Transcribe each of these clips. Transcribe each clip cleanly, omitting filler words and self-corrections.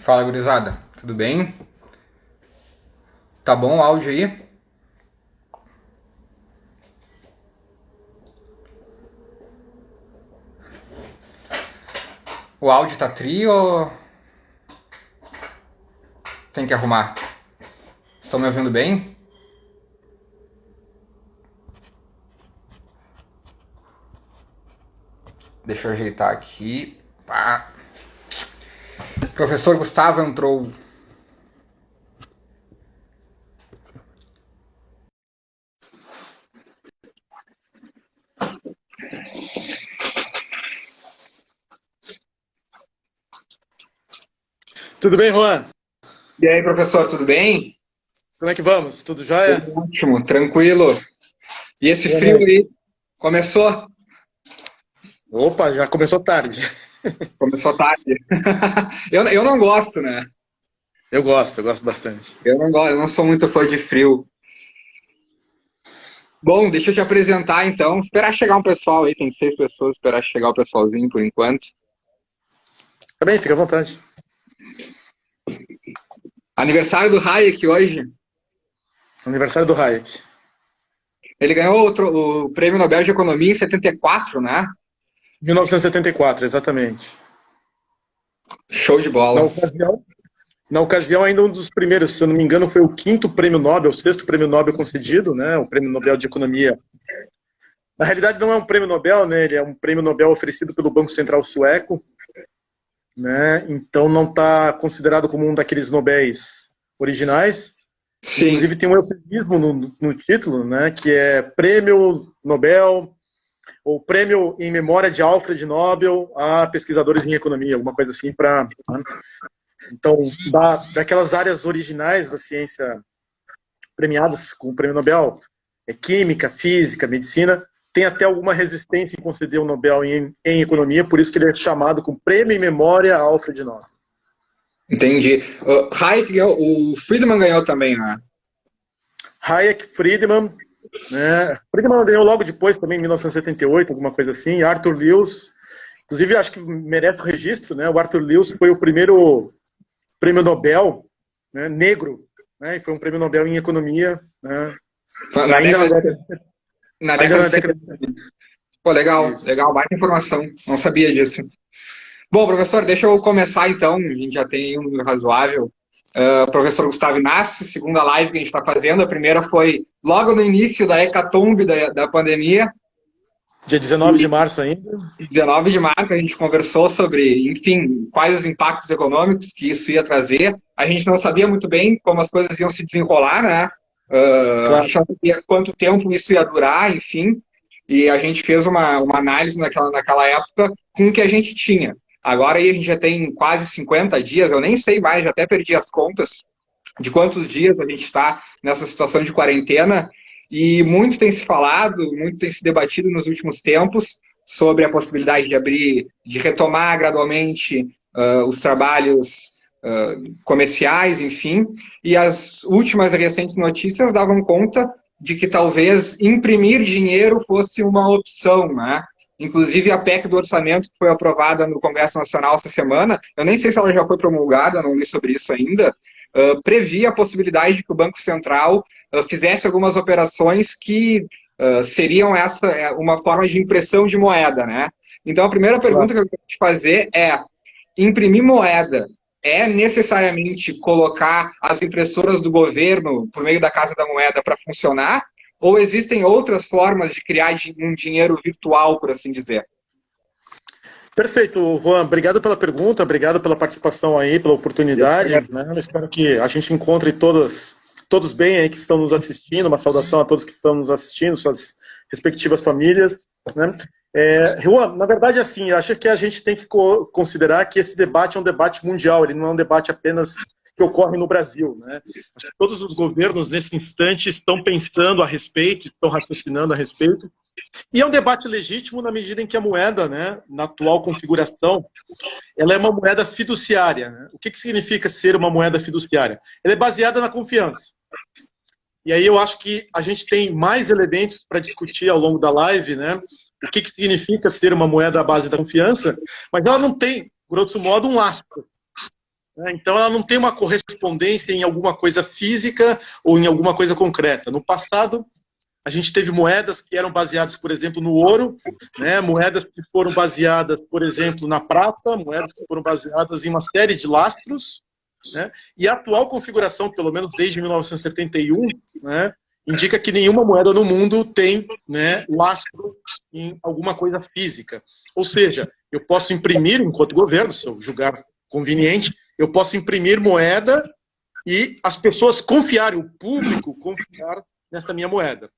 Fala, gurizada. Tudo bem? Tá bom o áudio aí? O áudio tá tri ou tem que arrumar? Estão me ouvindo bem? Deixa eu ajeitar aqui. Pá. Professor Gustavo entrou. Tudo bem, Juan? E aí, professor, tudo bem? Como é que vamos? Tudo jóia? Tudo ótimo, tranquilo. E esse Boa frio noite. aí? Começou? Opa, já começou tarde. Começou tarde. Eu não gosto, né? Eu gosto bastante. Eu não gosto, eu não sou muito fã de frio. Bom, deixa eu te apresentar então. Esperar chegar um pessoal aí, tem 6 pessoas, esperar chegar o pessoalzinho por enquanto. Tá bem, fica à vontade. Aniversário do Hayek hoje. Aniversário do Hayek. Ele ganhou o Prêmio Nobel de Economia em 74, né? 1974, exatamente. Show de Na bola. ocasião, na ocasião, ainda um dos primeiros, se eu não me engano, foi o quinto prêmio Nobel, o sexto prêmio Nobel concedido, né? O Prêmio Nobel de Economia. Na realidade, não é um prêmio Nobel, né? Ele é um prêmio Nobel oferecido pelo Banco Central Sueco, né? Então não está considerado como um daqueles Nobéis originais. Sim, Inclusive tem um eufemismo no título, né, que é Prêmio Nobel ou Prêmio em Memória de Alfred Nobel a pesquisadores em economia, alguma coisa assim para, né? Então, daquelas áreas originais da ciência premiadas com o Prêmio Nobel, química, física, medicina, tem até alguma resistência em conceder o Nobel em economia, por isso que ele é chamado com Prêmio em Memória a Alfred Nobel. entendi. O Hayek ganhou, o Friedman ganhou também, né? Hayek, Friedman, né? Friedman ganhou logo depois, também em 1978, alguma coisa assim. Arthur Lewis, inclusive acho que merece o registro, né? O Arthur Lewis foi o primeiro prêmio Nobel, né, negro, né? E foi um prêmio Nobel em economia, né? Na Ainda década, na década, na ainda década na de década 70. de 70. Pô, legal, Isso. legal, baita informação. Não sabia disso. Bom, professor, deixa eu começar então. A gente já tem um número razoável. Professor Gustavo Inácio, segunda live que a gente está fazendo. A primeira foi logo no início da hecatombe da pandemia. Dia 19 de março ainda. 19 de março, a gente conversou sobre, enfim, quais os impactos econômicos que isso ia trazer. A gente não sabia muito bem como as coisas iam se desenrolar, né? A Claro, gente não sabia quanto tempo isso ia durar, enfim. E a gente fez uma análise naquela época com o que a gente tinha. Agora aí a gente já tem quase 50 dias, eu nem sei mais, já até perdi as contas de quantos dias a gente está nessa situação de quarentena, e muito tem se falado, muito tem se debatido nos últimos tempos sobre a possibilidade de abrir, de retomar gradualmente os trabalhos comerciais, enfim, e as últimas recentes notícias davam conta de que talvez imprimir dinheiro fosse uma opção, né? Inclusive a PEC do orçamento que foi aprovada no Congresso Nacional essa semana, eu nem sei se ela já foi promulgada, não li sobre isso ainda, previa a possibilidade de que o Banco Central fizesse algumas operações que seriam uma forma de impressão de moeda, né? Então a primeira claro. pergunta que eu quero te fazer é: imprimir moeda é necessariamente colocar as impressoras do governo por meio da Casa da Moeda para funcionar? Ou existem outras formas de criar um dinheiro virtual, por assim dizer? Perfeito, Juan. Obrigado pela pergunta, obrigado pela participação aí, pela oportunidade, né? Eu espero que a gente encontre todos bem aí que estão nos assistindo. Uma saudação a todos que estão nos assistindo, suas respectivas famílias, né? Juan, na verdade, assim, acho que a gente tem que considerar que esse debate é um debate mundial, ele não é um debate apenas que ocorre no Brasil, né? Acho que todos os governos, nesse instante, estão pensando a respeito, estão raciocinando a respeito, e é um debate legítimo na medida em que a moeda, né, na atual configuração, ela é uma moeda fiduciária, né? O que significa ser uma moeda fiduciária? Ela é baseada na confiança. E aí eu acho que a gente tem mais elementos para discutir ao longo da live, né? O que significa ser uma moeda à base da confiança, mas ela não tem, grosso modo, um lastro. né? Então ela não tem uma correspondência em alguma coisa física ou em alguma coisa concreta. No passado, a gente teve moedas que eram baseadas, por exemplo, no ouro, né? Moedas que foram baseadas, por exemplo, na prata, moedas que foram baseadas em uma série de lastros, né? E a atual configuração, pelo menos desde 1971, né, indica que nenhuma moeda no mundo tem, né, lastro em alguma coisa física. Ou seja, eu posso imprimir, enquanto governo, se eu julgar conveniente, eu posso imprimir moeda e as pessoas confiarem, o público confiar nessa minha moeda,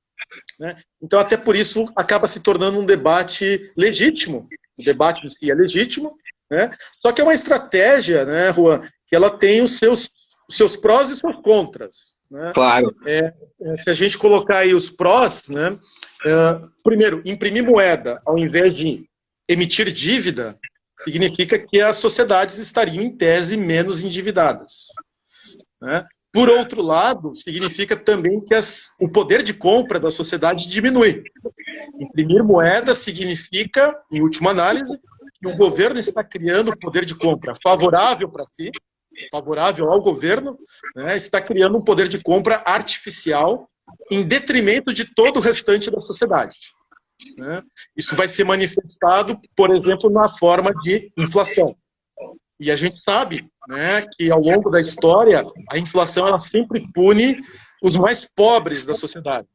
né? Então, até por isso, acaba se tornando um debate legítimo. O debate em si é legítimo, né? Só que é uma estratégia, né, Juan, que ela tem os seus prós e os seus contras, né? Claro. Se a gente colocar aí os prós, né, primeiro, imprimir moeda ao invés de emitir dívida significa que as sociedades estariam, em tese, menos endividadas, né? Por outro lado, significa também que o poder de compra da sociedade diminui. Imprimir moeda significa, em última análise, que o governo está criando poder de compra favorável para si, favorável ao governo, né, está criando um poder de compra artificial em detrimento de todo o restante da sociedade, né? Isso vai ser manifestado, por exemplo, na forma de inflação. E a gente sabe, né, que ao longo da história, a inflação ela sempre pune os mais pobres da sociedade.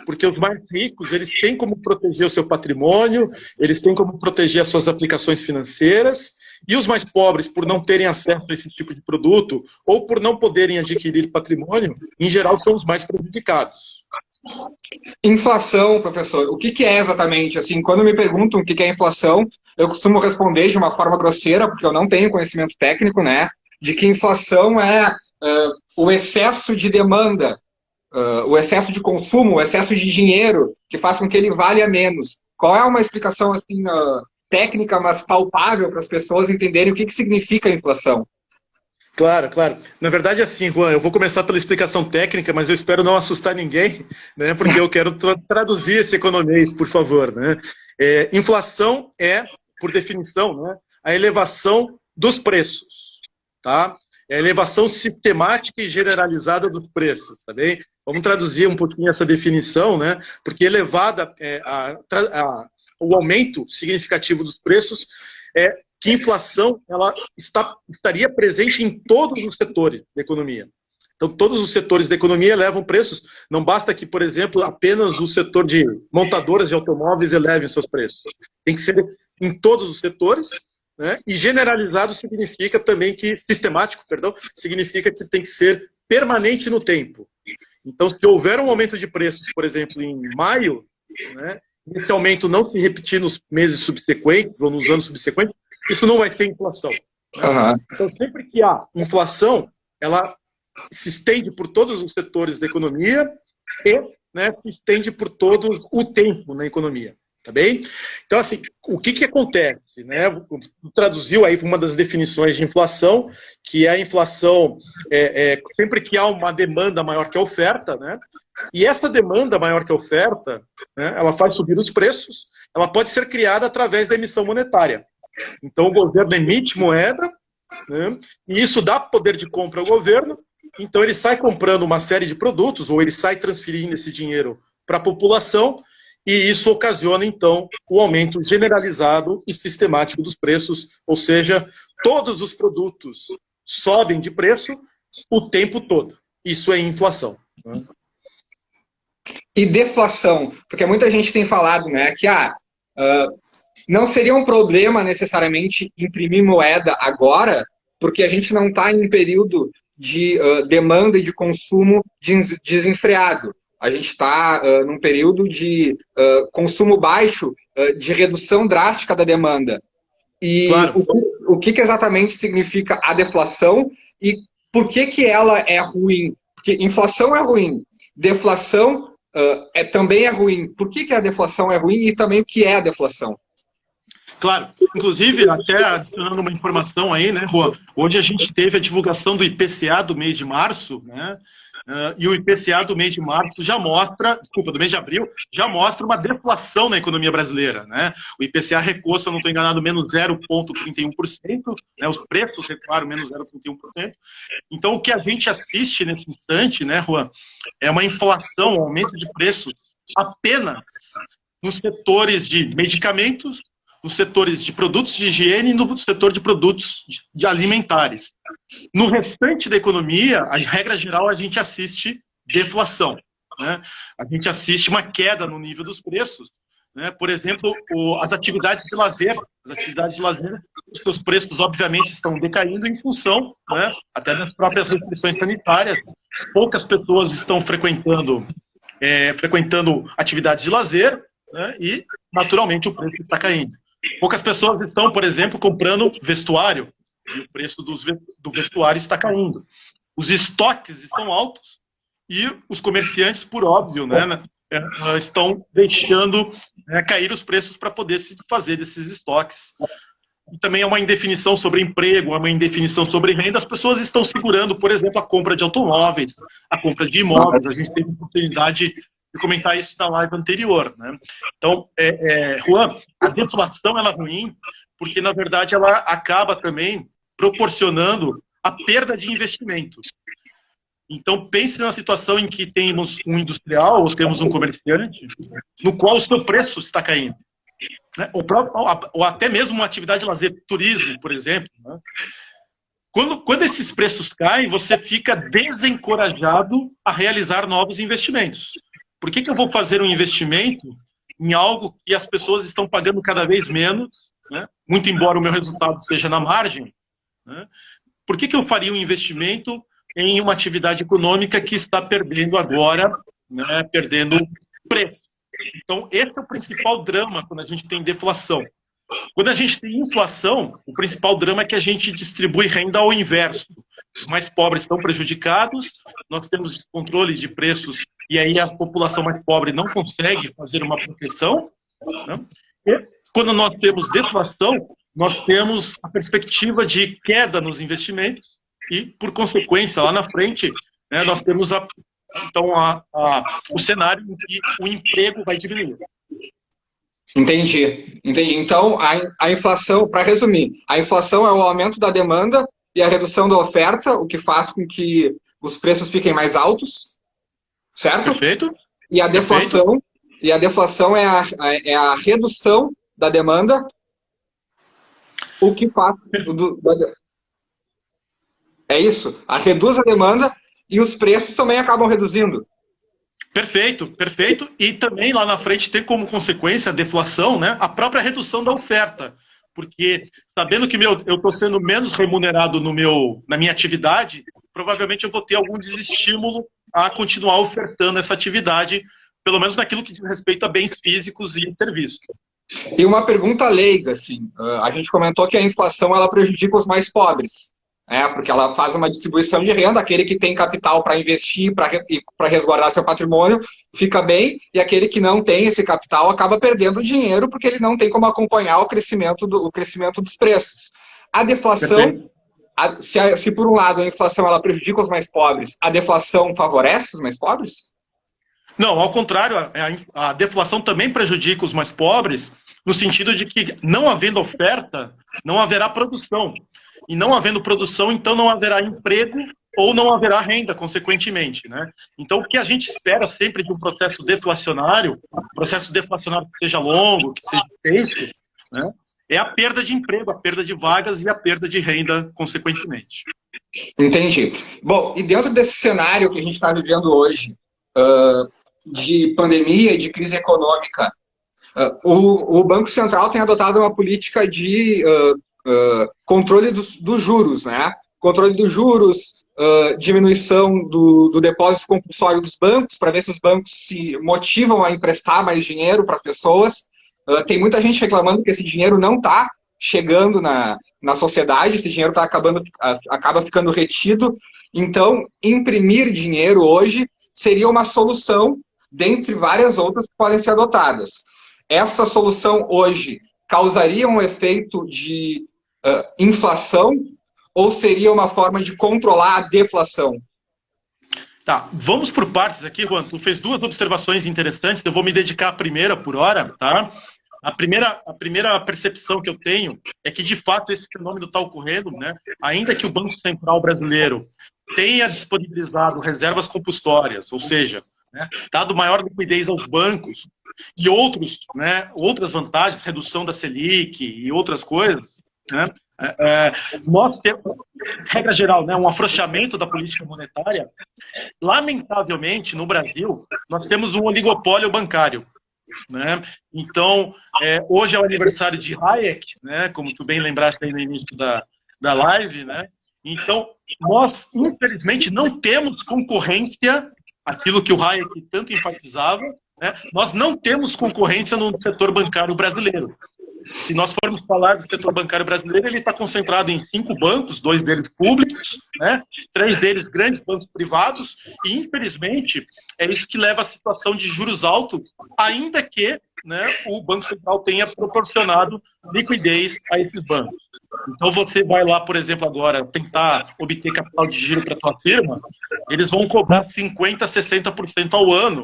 Porque os mais ricos, eles têm como proteger o seu patrimônio, eles têm como proteger as suas aplicações financeiras, e os mais pobres, por não terem acesso a esse tipo de produto, ou por não poderem adquirir patrimônio, em geral são os mais prejudicados. Inflação, professor, o que é exatamente? Assim, quando me perguntam o que é inflação, eu costumo responder de uma forma grosseira, porque eu não tenho conhecimento técnico, né? De que inflação é o excesso de demanda, o excesso de consumo, o excesso de dinheiro, que faz com que ele valha menos. Qual é uma explicação assim técnica, mas palpável para as pessoas entenderem o que significa a inflação? Claro, claro. Na verdade, assim, Juan, eu vou começar pela explicação técnica, mas eu espero não assustar ninguém, né, porque eu quero traduzir esse economês, por favor, né? Inflação é, por definição, né, a elevação dos preços, tá? É a elevação sistemática e generalizada dos preços, tá bem? Vamos traduzir um pouquinho essa definição, né? Porque elevada o aumento significativo dos preços que a inflação ela estaria presente em todos os setores da economia. Então, todos os setores da economia elevam preços. Não basta que, por exemplo, apenas o setor de montadoras de automóveis eleve os seus preços. Tem que ser em todos os setores, né? E generalizado significa também que, sistemático, perdão, significa que tem que ser permanente no tempo. Então, se houver um aumento de preços, por exemplo, em maio, né, esse aumento não se repetir nos meses subsequentes ou nos anos subsequentes, isso não vai ser inflação, né? Uhum. Então, sempre que há inflação, ela se estende por todos os setores da economia e, né, se estende por todos o tempo na economia, tá bem? Então, assim, o que acontece, né? Traduziu aí uma das definições de inflação, que é a inflação sempre que há uma demanda maior que a oferta, né? E essa demanda maior que a oferta, né, ela faz subir os preços, ela pode ser criada através da emissão monetária. Então, o governo emite moeda, né, e isso dá poder de compra ao governo, então ele sai comprando uma série de produtos, ou ele sai transferindo esse dinheiro para a população, e isso ocasiona, então, o aumento generalizado e sistemático dos preços, ou seja, todos os produtos sobem de preço o tempo todo. Isso é inflação, né? E deflação, porque muita gente tem falado, né, que não seria um problema necessariamente imprimir moeda agora, porque a gente não está em um período de demanda e de consumo desenfreado. A gente está num período de consumo baixo, de redução drástica da demanda. E claro. O que exatamente significa a deflação e por que ela é ruim? Porque inflação é ruim, deflação também é ruim. Por que a deflação é ruim e também o que é a deflação? Claro. Inclusive, até adicionando uma informação aí, né, Juan? Hoje a gente teve a divulgação do IPCA do mês de março, né? E o IPCA do mês de março já mostra, desculpa, do mês de abril, já mostra uma deflação na economia brasileira, né? O IPCA recuou, se eu não estou enganado, menos 0,31%, né? Os preços recuaram menos 0,31%. Então, o que a gente assiste nesse instante, né, Juan, é uma inflação, um aumento de preços apenas nos setores de medicamentos, nos setores de produtos de higiene e no setor de produtos de alimentares. No restante da economia, a regra geral, a gente assiste deflação, né? A gente assiste uma queda no nível dos preços, né? Por exemplo, as atividades de lazer, os seus preços, obviamente, estão decaindo em função, né, até das próprias restrições sanitárias. Poucas pessoas estão frequentando atividades de lazer, né, e, naturalmente, o preço está caindo. Poucas pessoas estão, por exemplo, comprando vestuário, e o preço do vestuário está caindo. Os estoques estão altos e os comerciantes, por óbvio, né, estão deixando cair os preços para poder se desfazer desses estoques. E também é uma indefinição sobre emprego, é uma indefinição sobre renda. As pessoas estão segurando, por exemplo, a compra de automóveis, a compra de imóveis. A gente teve a oportunidade de comentar isso na live anterior, né? Então, Juan, a deflação ela é ruim porque, na verdade, ela acaba também proporcionando a perda de investimento. Então, pense na situação em que temos um industrial ou temos um comerciante no qual o seu preço está caindo, né? Ou até mesmo uma atividade de lazer, turismo, por exemplo, né? Quando esses preços caem, você fica desencorajado a realizar novos investimentos. Por que eu vou fazer um investimento em algo que as pessoas estão pagando cada vez menos, né? Muito embora o meu resultado seja na margem, né? Por que eu faria um investimento em uma atividade econômica que está perdendo agora, né, perdendo preço? Então, esse é o principal drama quando a gente tem deflação. Quando a gente tem inflação, o principal drama é que a gente distribui renda ao inverso. Os mais pobres estão prejudicados, nós temos descontrole de preços e aí a população mais pobre não consegue fazer uma proteção, né? E quando nós temos deflação, nós temos a perspectiva de queda nos investimentos e, por consequência, lá na frente, né, nós temos o cenário em que o emprego vai diminuir. Entendi. Então, a inflação, para resumir, a inflação é o aumento da demanda e a redução da oferta, o que faz com que os preços fiquem mais altos, certo? Perfeito. E a deflação é a redução da demanda, o que faz... É isso? Reduz a demanda e os preços também acabam reduzindo. Perfeito, perfeito. E também lá na frente tem como consequência a deflação, né, a própria redução da oferta. Porque sabendo que eu estou sendo menos remunerado na minha atividade, provavelmente eu vou ter algum desestímulo a continuar ofertando essa atividade, pelo menos naquilo que diz respeito a bens físicos e serviços. E uma pergunta leiga, assim, a gente comentou que a inflação ela prejudica os mais pobres. Porque ela faz uma distribuição de renda, aquele que tem capital para investir, para resguardar seu patrimônio, fica bem, e aquele que não tem esse capital acaba perdendo dinheiro, porque ele não tem como acompanhar o crescimento dos preços. A deflação, se por um lado a inflação ela prejudica os mais pobres, a deflação favorece os mais pobres? Não, ao contrário, a deflação também prejudica os mais pobres, no sentido de que, não havendo oferta, não haverá produção. E não havendo produção, então não haverá emprego ou não haverá renda, consequentemente, né? Então, o que a gente espera sempre de um processo deflacionário que seja longo, que seja intenso, né, é a perda de emprego, a perda de vagas e a perda de renda, consequentemente. Entendi. Bom, e dentro desse cenário que a gente está vivendo hoje, de pandemia e de crise econômica, o Banco Central tem adotado uma política de controle dos juros, né? Controle dos juros, diminuição do depósito compulsório dos bancos, para ver se os bancos se motivam a emprestar mais dinheiro para as pessoas. Tem muita gente reclamando que esse dinheiro não está chegando na sociedade, esse dinheiro acaba ficando retido. Então, imprimir dinheiro hoje seria uma solução dentre várias outras que podem ser adotadas. Essa solução hoje causaria um efeito de inflação ou seria uma forma de controlar a deflação? Tá, vamos por partes aqui, Juan. Tu fez duas observações interessantes, eu vou me dedicar à primeira por hora, tá? A primeira percepção que eu tenho é que, de fato, esse fenômeno está ocorrendo, né? Ainda que o Banco Central brasileiro tenha disponibilizado reservas compulsórias, ou seja, né, dado maior liquidez aos bancos e outras vantagens, redução da Selic e outras coisas, né? Nós temos, regra geral, né, um afrouxamento da política monetária. Lamentavelmente, no Brasil, nós temos um oligopólio bancário, né? Então, hoje é o aniversário de Hayek, né, como tu bem lembraste aí no início da live, né? Então, nós, infelizmente, não temos concorrência, aquilo que o Hayek tanto enfatizava, né? Nós não temos concorrência no setor bancário brasileiro. Se nós formos falar do setor bancário brasileiro, ele está concentrado em 5 bancos, 2 deles públicos, né? 3 deles grandes bancos privados, e infelizmente é isso que leva à situação de juros altos, ainda que, né, o Banco Central tenha proporcionado liquidez a esses bancos. Então você vai lá, por exemplo, agora tentar obter capital de giro para a tua firma, eles vão cobrar 50%, 60% ao ano,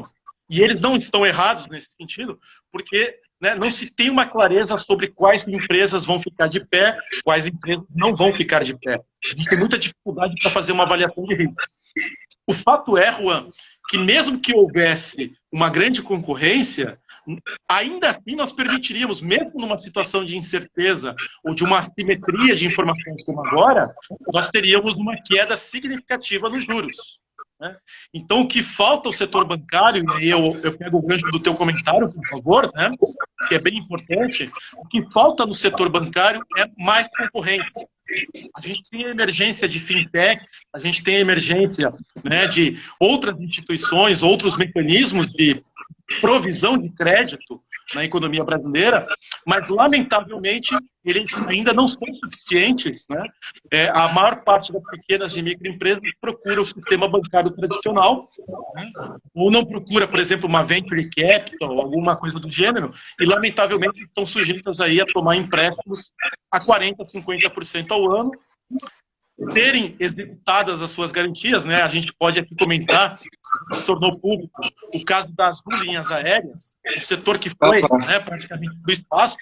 e eles não estão errados nesse sentido, porque, né, não se tem uma clareza sobre quais empresas vão ficar de pé, quais empresas não vão ficar de pé. A gente tem muita dificuldade para fazer uma avaliação de risco. O fato é, Juan, que mesmo que houvesse uma grande concorrência, ainda assim nós permitiríamos, mesmo numa situação de incerteza ou de uma assimetria de informações como agora, nós teríamos uma queda significativa nos juros. Então, o que falta ao setor bancário, e aí eu pego o gancho do teu comentário, por favor, né, que é bem importante, o que falta no setor bancário é mais concorrência. A gente tem a emergência de fintechs, a gente tem a emergência, né, de outras instituições, outros mecanismos de provisão de crédito na economia brasileira, mas, lamentavelmente, eles ainda não são suficientes, né? A maior parte das pequenas e microempresas procura o sistema bancário tradicional, né? Ou não procura, por exemplo, uma venture capital, alguma coisa do gênero, e, lamentavelmente, estão sujeitas aí a tomar empréstimos a 40%, 50% ao ano, terem executadas as suas garantias, né? A gente pode aqui comentar, se tornou público, o caso das Azul Linhas Aéreas, o setor que foi, né, praticamente do espaço,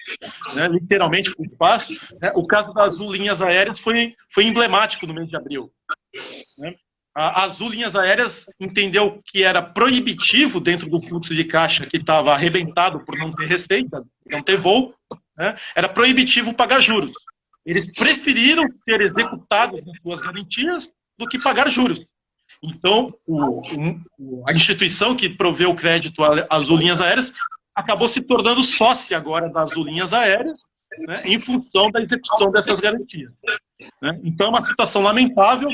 né, literalmente para o espaço, né? O caso das Azul Linhas Aéreas foi emblemático no mês de abril, né? A Azul Linhas Aéreas entendeu que era proibitivo dentro do fluxo de caixa que estava arrebentado por não ter receita, não ter voo, né? Era proibitivo pagar juros. Eles preferiram ser executados nas suas garantias do que pagar juros. Então, a instituição que proveu o crédito às Azul Linhas Aéreas acabou se tornando sócia agora das Azul Linhas Aéreas, né, em função da execução dessas garantias, né? Então, é uma situação lamentável,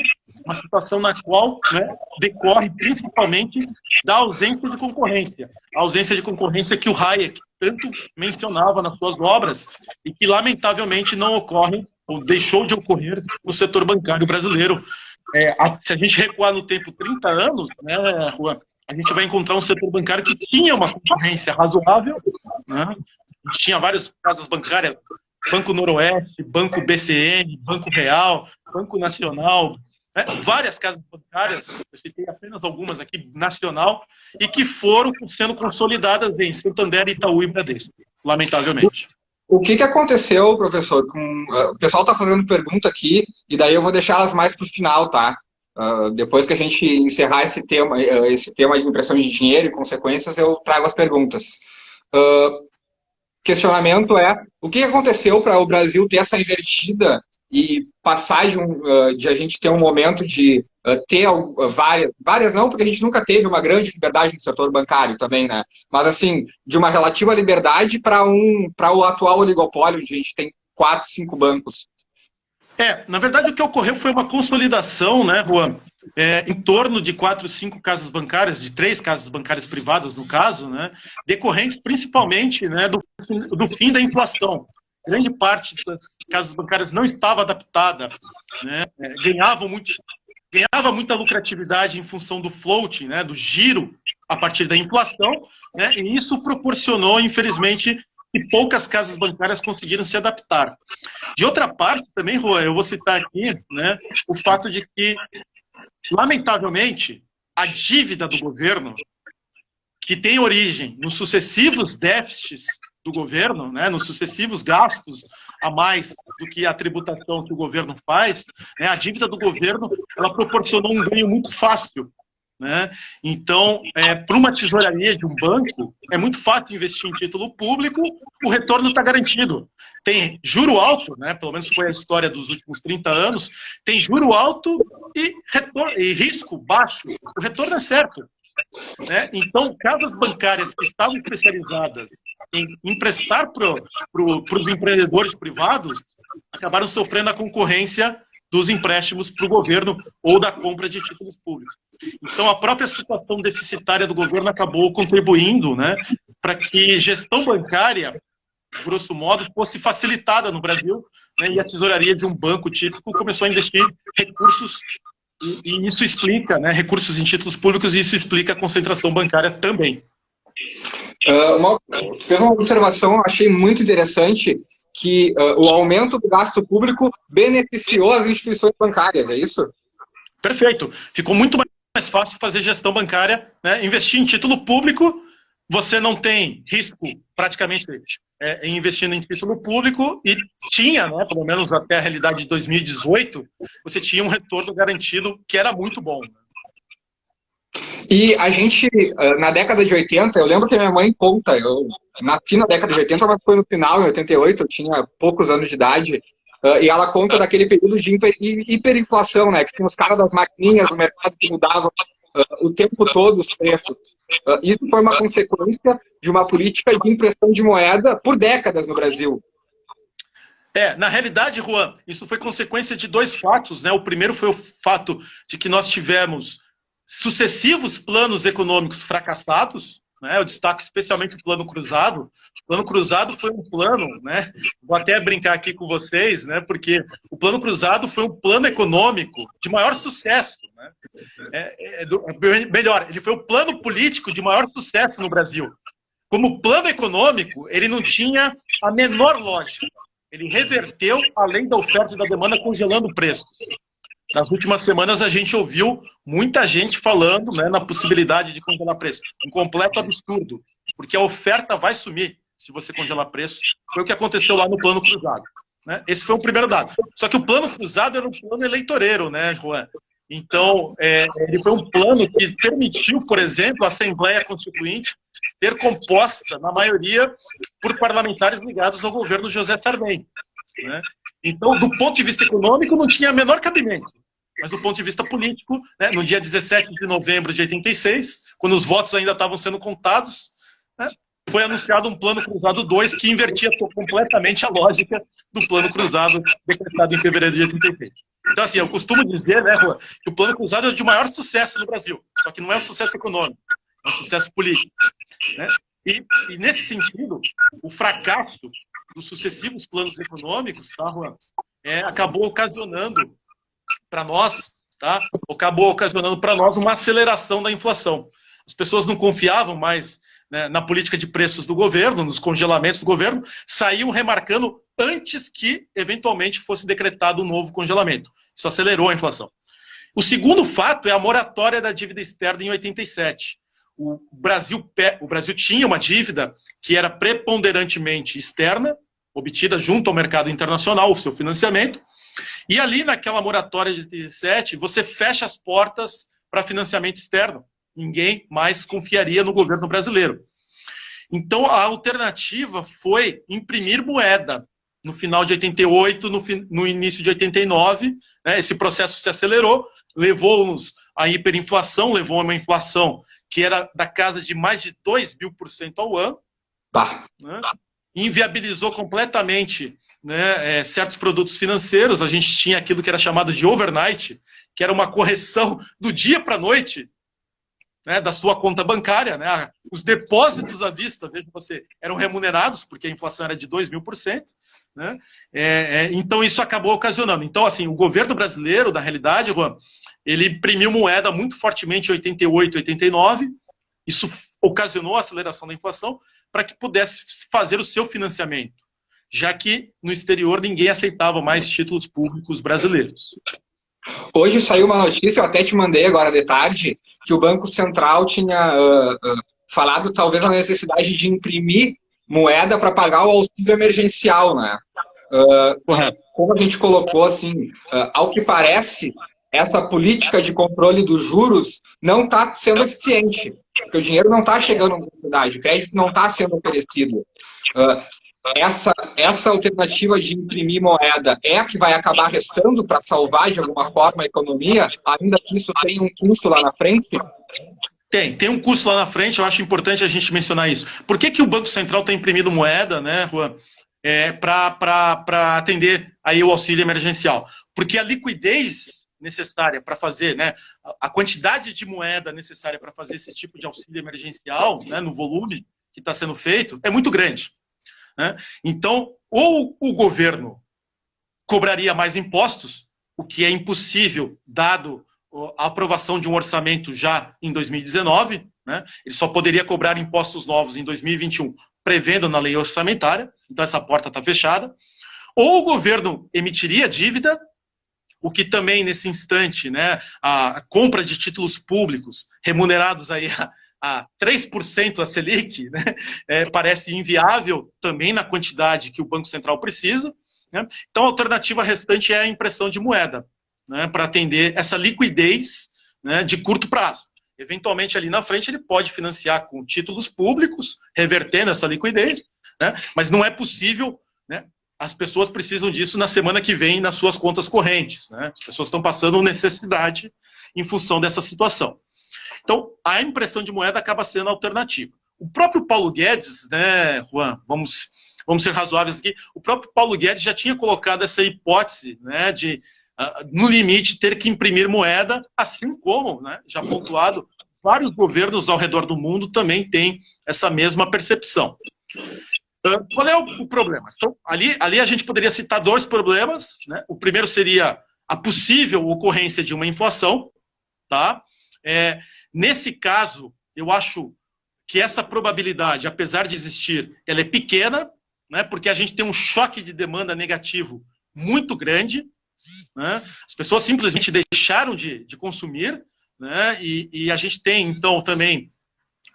uma situação na qual, né, decorre principalmente da ausência de concorrência. A ausência de concorrência que o Hayek tanto mencionava nas suas obras e que, lamentavelmente, não ocorre ou deixou de ocorrer no setor bancário brasileiro. Se a gente recuar no tempo 30 anos, né, Juan, a gente vai encontrar um setor bancário que tinha uma concorrência razoável, né? A gente tinha várias casas bancárias, Banco Noroeste, Banco BCN, Banco Real, Banco Nacional, né? Várias casas bancárias, eu citei apenas algumas aqui, nacional, e que foram sendo consolidadas em Santander, Itaú e Bradesco, lamentavelmente. O que aconteceu, professor? O pessoal está fazendo pergunta aqui, e daí eu vou deixá-las mais para o final, tá? Depois que a gente encerrar esse tema de impressão de dinheiro e consequências, eu trago as perguntas. Questionamento é, o que aconteceu para o Brasil ter essa invertida e passar de a gente ter um momento de ter várias não, porque a gente nunca teve uma grande liberdade no setor bancário também, né? Mas assim, de uma relativa liberdade para o atual oligopólio, onde a gente tem 4, 5 bancos. Na verdade, o que ocorreu foi uma consolidação, né, Juan? Em torno de 4, 5 casas bancárias, de 3 casas bancárias privadas, no caso, né, decorrentes principalmente, né, do fim da inflação. Grande parte das casas bancárias não estava adaptada, né, ganhava muita lucratividade em função do float, né, do giro a partir da inflação, né, e isso proporcionou, infelizmente, e poucas casas bancárias conseguiram se adaptar. De outra parte, também, Juan, eu vou citar aqui, né, o fato de que, lamentavelmente, a dívida do governo, que tem origem nos sucessivos déficits do governo, né, nos sucessivos gastos a mais do que a tributação que o governo faz, né, a dívida do governo ela proporcionou um ganho muito fácil. Né? Então, para uma tesouraria de um banco, é muito fácil investir em título público, o retorno está garantido. Tem juro alto, né? Pelo menos foi a história dos últimos 30 anos, tem juro alto e risco baixo. O retorno é certo. Né? Então, casas bancárias que estavam especializadas em emprestar para os empreendedores privados acabaram sofrendo a concorrência dos empréstimos para o governo ou da compra de títulos públicos. Então, a própria situação deficitária do governo acabou contribuindo, né, para que gestão bancária, grosso modo, fosse facilitada no Brasil, né, e a tesouraria de um banco típico começou a investir recursos, e isso explica, né, recursos em títulos públicos, e isso explica a concentração bancária também. Fez uma observação, eu achei muito interessante, que o aumento do gasto público beneficiou as instituições bancárias, é isso? Perfeito. Ficou muito mais fácil fazer gestão bancária, né? Investir em título público, você não tem risco praticamente em investindo em título público, e tinha, né, pelo menos até a realidade de 2018, você tinha um retorno garantido que era muito bom. E a gente, na década de 80, eu lembro que a minha mãe conta, eu nasci na década de 80, mas foi no final, em 88, eu tinha poucos anos de idade, e ela conta daquele período de hiperinflação, né, que tinha os caras das maquininhas, o mercado que mudava o tempo todo os preços. Isso foi uma consequência de uma política de impressão de moeda por décadas no Brasil. Na realidade, Juan, isso foi consequência de dois fatos, né? O primeiro foi o fato de que nós tivemos sucessivos planos econômicos fracassados, né? Eu destaco especialmente o Plano Cruzado. O Plano Cruzado foi um plano, né? Vou até brincar aqui com vocês, né? Porque o Plano Cruzado foi um plano econômico de maior sucesso, né? Melhor, ele foi o plano político de maior sucesso no Brasil. Como plano econômico, ele não tinha a menor lógica. Ele reverteu a lei da oferta e da demanda, congelando preços. Nas últimas semanas, a gente ouviu muita gente falando, né, na possibilidade de congelar preço. Um completo absurdo, porque a oferta vai sumir se você congelar preço. Foi o que aconteceu lá no Plano Cruzado. Né? Esse foi o primeiro dado. Só que o Plano Cruzado era um plano eleitoreiro, né, Juan? Então, ele foi um plano que permitiu, por exemplo, a Assembleia Constituinte ser composta, na maioria, por parlamentares ligados ao governo José Sarney. Né? Então, do ponto de vista econômico, não tinha menor cabimento. Mas do ponto de vista político, né, no dia 17 de novembro de 86, quando os votos ainda estavam sendo contados, né, foi anunciado um Plano Cruzado 2 que invertia completamente a lógica do Plano Cruzado decretado em fevereiro de 86. Então, assim, eu costumo dizer, né, Juan, que o Plano Cruzado é o de maior sucesso no Brasil, só que não é um sucesso econômico, é um sucesso político. Né? E nesse sentido, o fracasso dos sucessivos planos econômicos, tá, Juan, acabou ocasionando para nós, tá, uma aceleração da inflação. As pessoas não confiavam mais, né, na política de preços do governo, nos congelamentos do governo, saíam remarcando antes que, eventualmente, fosse decretado um novo congelamento. Isso acelerou a inflação. O segundo fato é a moratória da dívida externa em 87. O Brasil tinha uma dívida que era preponderantemente externa, obtida junto ao mercado internacional, o seu financiamento, e ali naquela moratória de 87, você fecha as portas para financiamento externo. Ninguém mais confiaria no governo brasileiro. Então, a alternativa foi imprimir moeda. No final de 88, no início de 89, né, esse processo se acelerou, levou-nos à hiperinflação, levou a uma inflação que era da casa de mais de 2.000% ao ano, né, inviabilizou completamente, né, certos produtos financeiros. A gente tinha aquilo que era chamado de overnight, que era uma correção do dia para a noite, né, da sua conta bancária, né, os depósitos à vista, veja você, eram remunerados, porque a inflação era de 2.000%, né, então isso acabou ocasionando. Então, assim, o governo brasileiro, na realidade, Juan, ele imprimiu moeda muito fortemente em 88, 89, isso ocasionou a aceleração da inflação, para que pudesse fazer o seu financiamento, já que no exterior ninguém aceitava mais títulos públicos brasileiros. Hoje saiu uma notícia, eu até te mandei agora de tarde, que o Banco Central tinha falado talvez a necessidade de imprimir moeda para pagar o auxílio emergencial, né? Como a gente colocou, assim, ao que parece, essa política de controle dos juros não está sendo eficiente, porque o dinheiro não está chegando na cidade, o crédito não está sendo oferecido. Essa alternativa de imprimir moeda é a que vai acabar restando para salvar de alguma forma a economia, ainda que isso tenha um custo lá na frente? Tem um custo lá na frente, eu acho importante a gente mencionar isso. Por que o Banco Central está imprimindo moeda, né, Juan, para atender aí o auxílio emergencial? Porque a liquidez necessária para fazer, né, a quantidade de moeda necessária para fazer esse tipo de auxílio emergencial, né, no volume que está sendo feito, é muito grande. Né? Então, ou o governo cobraria mais impostos, o que é impossível, dado a aprovação de um orçamento já em 2019, né? Ele só poderia cobrar impostos novos em 2021, prevendo na lei orçamentária, então essa porta está fechada, ou o governo emitiria dívida, o que também nesse instante, né, a compra de títulos públicos remunerados aí a 3% a Selic, né, parece inviável também na quantidade que o Banco Central precisa, né? Então a alternativa restante é a impressão de moeda, né, para atender essa liquidez, né, de curto prazo. Eventualmente ali na frente ele pode financiar com títulos públicos, revertendo essa liquidez, né, mas não é possível, né, as pessoas precisam disso na semana que vem nas suas contas correntes, né? As pessoas estão passando necessidade em função dessa situação. Então, a impressão de moeda acaba sendo a alternativa. O próprio Paulo Guedes, né, Juan, vamos ser razoáveis aqui, o próprio Paulo Guedes já tinha colocado essa hipótese, né, de, no limite, ter que imprimir moeda, assim como, né, já pontuado, vários governos ao redor do mundo também têm essa mesma percepção. Qual é o problema? Então, ali a gente poderia citar dois problemas, né? O primeiro seria a possível ocorrência de uma inflação, tá? Nesse caso, eu acho que essa probabilidade, apesar de existir, ela é pequena, né? Porque a gente tem um choque de demanda negativo muito grande, né? As pessoas simplesmente deixaram de consumir, né? E a gente tem, então, também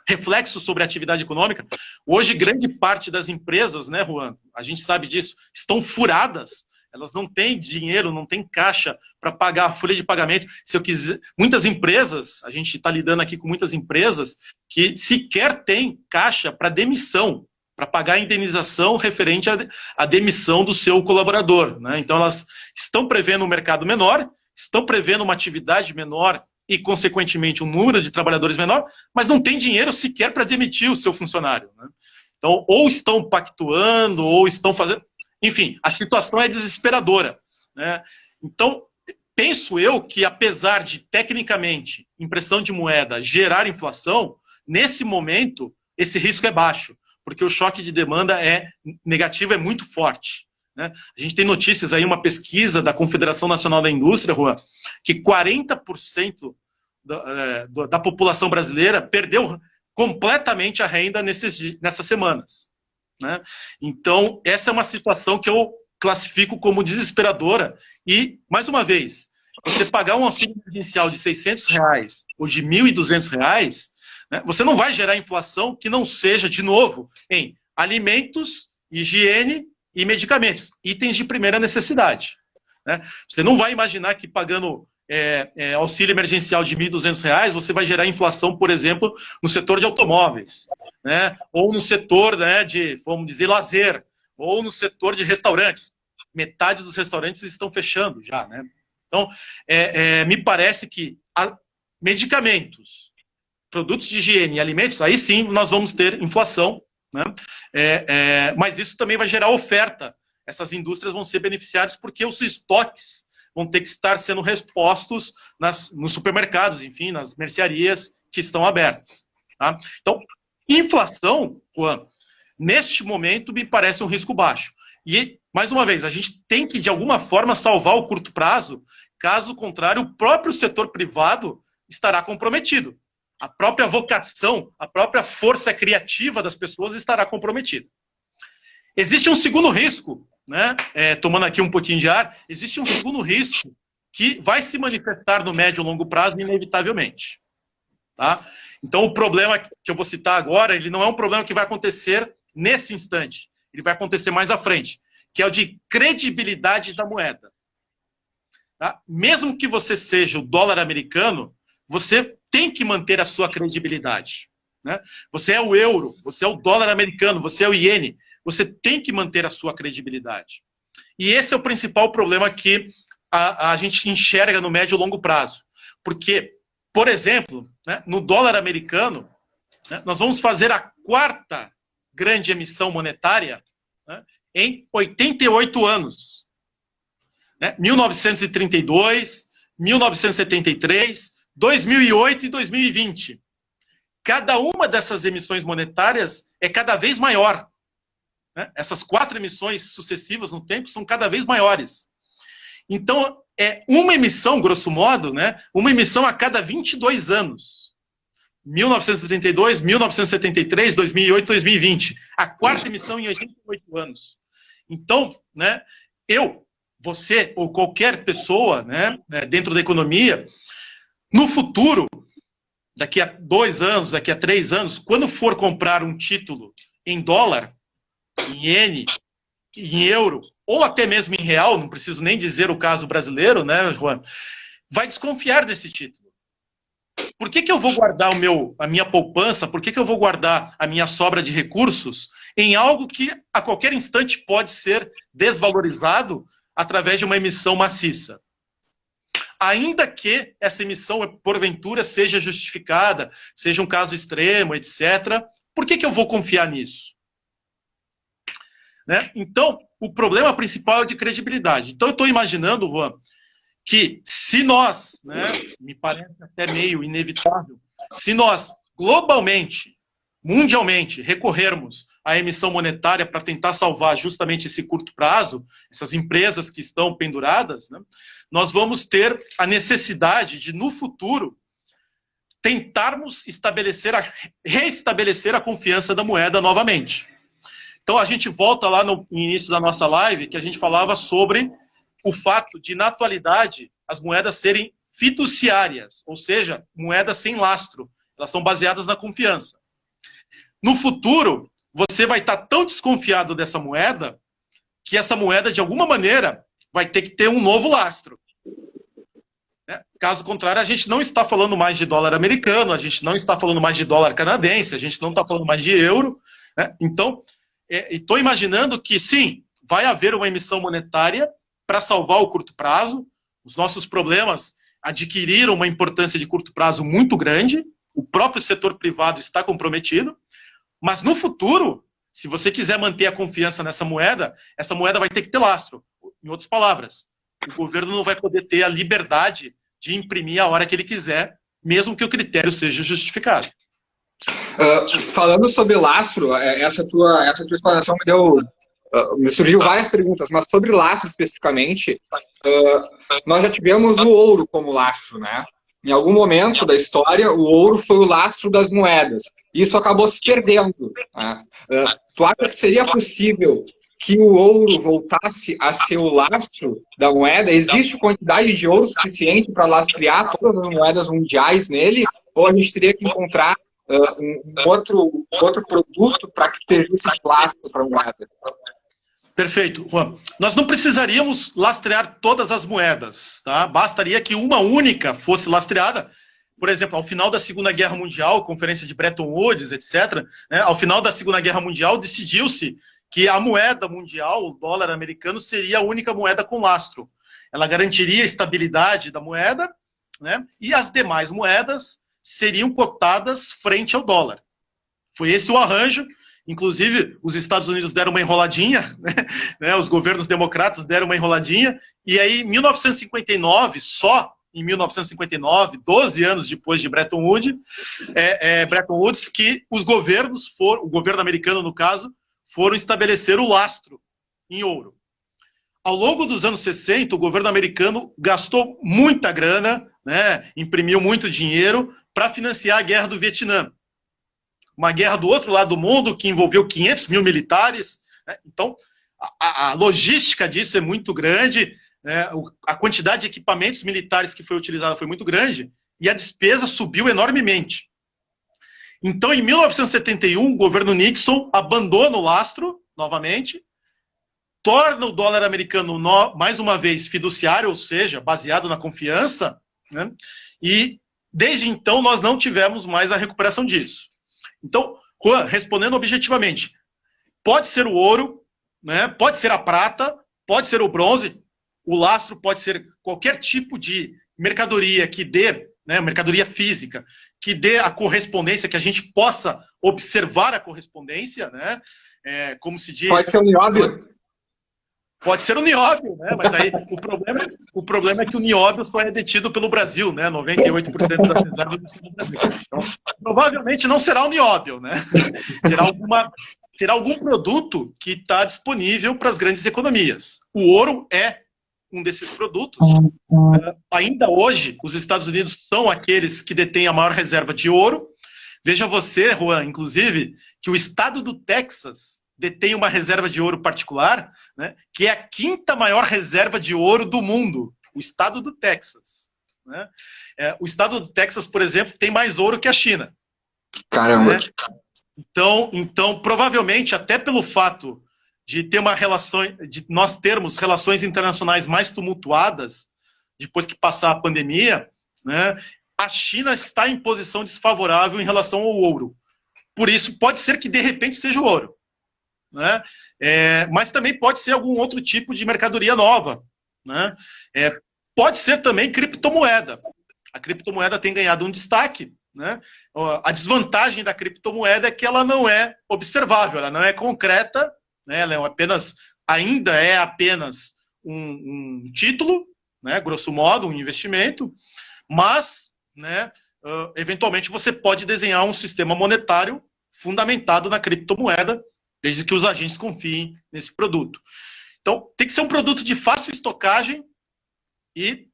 reflexos sobre a atividade econômica. Hoje, grande parte das empresas, né, Juan, a gente sabe disso, estão furadas, elas não têm dinheiro, não têm caixa para pagar a folha de pagamento. Se eu quiser, muitas empresas, a gente está lidando aqui com muitas empresas que sequer têm caixa para demissão, para pagar a indenização referente à demissão do seu colaborador, né? Então, elas estão prevendo um mercado menor, estão prevendo uma atividade menor e, consequentemente, um número de trabalhadores menor, mas não tem dinheiro sequer para demitir o seu funcionário, né? Então, ou estão pactuando, ou estão fazendo... Enfim, a situação é desesperadora, né? Então, penso eu que, apesar de, tecnicamente, impressão de moeda gerar inflação, nesse momento, esse risco é baixo, porque o choque de demanda negativo é muito forte, né? A gente tem notícias aí, uma pesquisa da Confederação Nacional da Indústria, Juan, que 40% da população brasileira perdeu completamente a renda nessas semanas, né? Então, essa é uma situação que eu classifico como desesperadora e, mais uma vez, você pagar um auxílio emergencial de R$600 ou de R$1.200, né, você não vai gerar inflação que não seja, de novo, em alimentos, higiene e medicamentos, itens de primeira necessidade, né? Você não vai imaginar que pagando auxílio emergencial de R$1.200 você vai gerar inflação, por exemplo, no setor de automóveis, né? Ou no setor, né, de, vamos dizer, lazer, ou no setor de restaurantes. Metade dos restaurantes estão fechando já, né? Então, me parece que medicamentos, produtos de higiene e alimentos, aí sim nós vamos ter inflação, né? Mas isso também vai gerar oferta. Essas indústrias vão ser beneficiadas porque os estoques vão ter que estar sendo repostos nos supermercados, enfim, nas mercearias que estão abertas, tá? Então, inflação, Juan, neste momento me parece um risco baixo. E, mais uma vez, a gente tem que, de alguma forma, salvar o curto prazo, caso contrário, o próprio setor privado estará comprometido. a própria vocação, a própria força criativa das pessoas estará comprometida. Existe um segundo risco, né? Tomando aqui um pouquinho de ar, existe um segundo risco que vai se manifestar no médio e longo prazo, inevitavelmente. Tá? Então, o problema que eu vou citar agora, ele não é um problema que vai acontecer nesse instante. Ele vai acontecer mais à frente, que é o de credibilidade da moeda. Tá? Mesmo que você seja o dólar americano, você tem que manter a sua credibilidade. Né? Você é o euro, você é o dólar americano, você é o iene. Você tem que manter a sua credibilidade. E esse é o principal problema que a gente enxerga no médio e longo prazo. Porque, por exemplo, né, no dólar americano, né, nós vamos fazer a 4ª grande emissão monetária, né, em 88 anos. Né, 1932, 1973, 2008 e 2020. Cada uma dessas emissões monetárias é cada vez maior. Né? Essas 4 emissões sucessivas no tempo são cada vez maiores. Então, é uma emissão, grosso modo, né? Uma emissão a cada 22 anos. 1932, 1973, 2008, 2020. A 4ª emissão em 88 anos. Então, né, você ou qualquer pessoa, né, dentro da economia, no futuro, daqui a 2 anos, daqui a 3 anos, quando for comprar um título em dólar, em iene, em euro, ou até mesmo em real, não preciso nem dizer o caso brasileiro, né, Juan, vai desconfiar desse título. Por que eu vou guardar a minha poupança, por que eu vou guardar a minha sobra de recursos em algo que a qualquer instante pode ser desvalorizado através de uma emissão maciça? Ainda que essa emissão, porventura, seja justificada, seja um caso extremo, etc., por que eu vou confiar nisso? Né? Então, o problema principal é de credibilidade. Então, eu estou imaginando, Juan, que se nós, né, me parece até meio inevitável, se nós, globalmente, mundialmente, recorrermos à emissão monetária para tentar salvar justamente esse curto prazo, essas empresas que estão penduradas, né, nós vamos ter a necessidade de, no futuro, tentarmos reestabelecer a confiança da moeda novamente. Então, a gente volta lá no início da nossa live, que a gente falava sobre o fato de, na atualidade, as moedas serem fiduciárias, ou seja, moedas sem lastro. Elas são baseadas na confiança. No futuro, você vai estar tão desconfiado dessa moeda, que essa moeda, de alguma maneira, vai ter que ter um novo lastro. Caso contrário, a gente não está falando mais de dólar americano, a gente não está falando mais de dólar canadense, a gente não está falando mais de euro. Né? Então, estou imaginando que, sim, vai haver uma emissão monetária para salvar o curto prazo. Os nossos problemas adquiriram uma importância de curto prazo muito grande, o próprio setor privado está comprometido, mas no futuro, se você quiser manter a confiança nessa moeda, essa moeda vai ter que ter lastro. Em outras palavras, o governo não vai poder ter a liberdade de imprimir a hora que ele quiser, mesmo que o critério seja justificado. Falando sobre lastro, essa tua explanação me surgiu várias perguntas, mas sobre lastro especificamente, nós já tivemos o ouro como lastro, né? Em algum momento da história, o ouro foi o lastro das moedas. Isso acabou se perdendo. Né? Tu acha que seria possível que o ouro voltasse a ser o lastro da moeda? Existe quantidade de ouro suficiente para lastrear todas as moedas mundiais nele? Ou a gente teria que encontrar um outro produto para que servisse de lastro para a moeda? Perfeito, Juan. Nós não precisaríamos lastrear todas as moedas, tá? Bastaria que uma única fosse lastreada. Por exemplo, ao final da Segunda Guerra Mundial, conferência de Bretton Woods, etc., né, ao final da Segunda Guerra Mundial, decidiu-se que a moeda mundial, o dólar americano, seria a única moeda com lastro. Ela garantiria a estabilidade da moeda, né, e as demais moedas seriam cotadas frente ao dólar. Foi esse o arranjo. Inclusive, os Estados Unidos deram uma enroladinha, né, os governos democratas deram uma enroladinha, e aí, em 1959, só em 1959, 12 anos depois de Bretton Woods, que os governos o governo americano, no caso, foram estabelecer o lastro em ouro. Ao longo dos anos 60, o governo americano gastou muita grana, né, imprimiu muito dinheiro para financiar a guerra do Vietnã. Uma guerra do outro lado do mundo que envolveu 500 mil militares, né? Então, a logística disso é muito grande, né? A quantidade de equipamentos militares que foi utilizada foi muito grande e a despesa subiu enormemente. Então, em 1971, o governo Nixon abandona o lastro, novamente, torna o dólar americano, mais uma vez, fiduciário, ou seja, baseado na confiança, né? E, desde então, nós não tivemos mais a recuperação disso. Então, Juan, respondendo objetivamente, pode ser o ouro, né? Pode ser a prata, pode ser o bronze, o lastro pode ser qualquer tipo de mercadoria que dê, né, mercadoria física, que dê a correspondência, que a gente possa observar a correspondência, né? Como se diz... Pode ser o nióbio. Pode ser o nióbio, né? Mas aí o problema é que o nióbio só é detido pelo Brasil, né? 98% das reservas estão no Brasil. Então, provavelmente não será o nióbio, né? Será algum produto que está disponível para as grandes economias. O ouro é um desses produtos. Ainda hoje, os Estados Unidos são aqueles que detêm a maior reserva de ouro. Veja você, Juan, inclusive, que o estado do Texas detém uma reserva de ouro particular, né, que é a 5ª maior reserva de ouro do mundo, o estado do Texas. Né? O estado do Texas, por exemplo, tem mais ouro que a China. Caramba! Né? Então, provavelmente, até pelo fato de ter de nós termos relações internacionais mais tumultuadas, depois que passar a pandemia, né, a China está em posição desfavorável em relação ao ouro. Por isso, pode ser que, de repente, seja o ouro. Né? Mas também pode ser algum outro tipo de mercadoria nova. Né? Pode ser também criptomoeda. A criptomoeda tem ganhado um destaque. Né? A desvantagem da criptomoeda é que ela não é observável, ela não é concreta, né? Ela ainda é apenas um título, né? Grosso modo, um investimento, mas, né, eventualmente você pode desenhar um sistema monetário fundamentado na criptomoeda, desde que os agentes confiem nesse produto. Então, tem que ser um produto de fácil estocagem e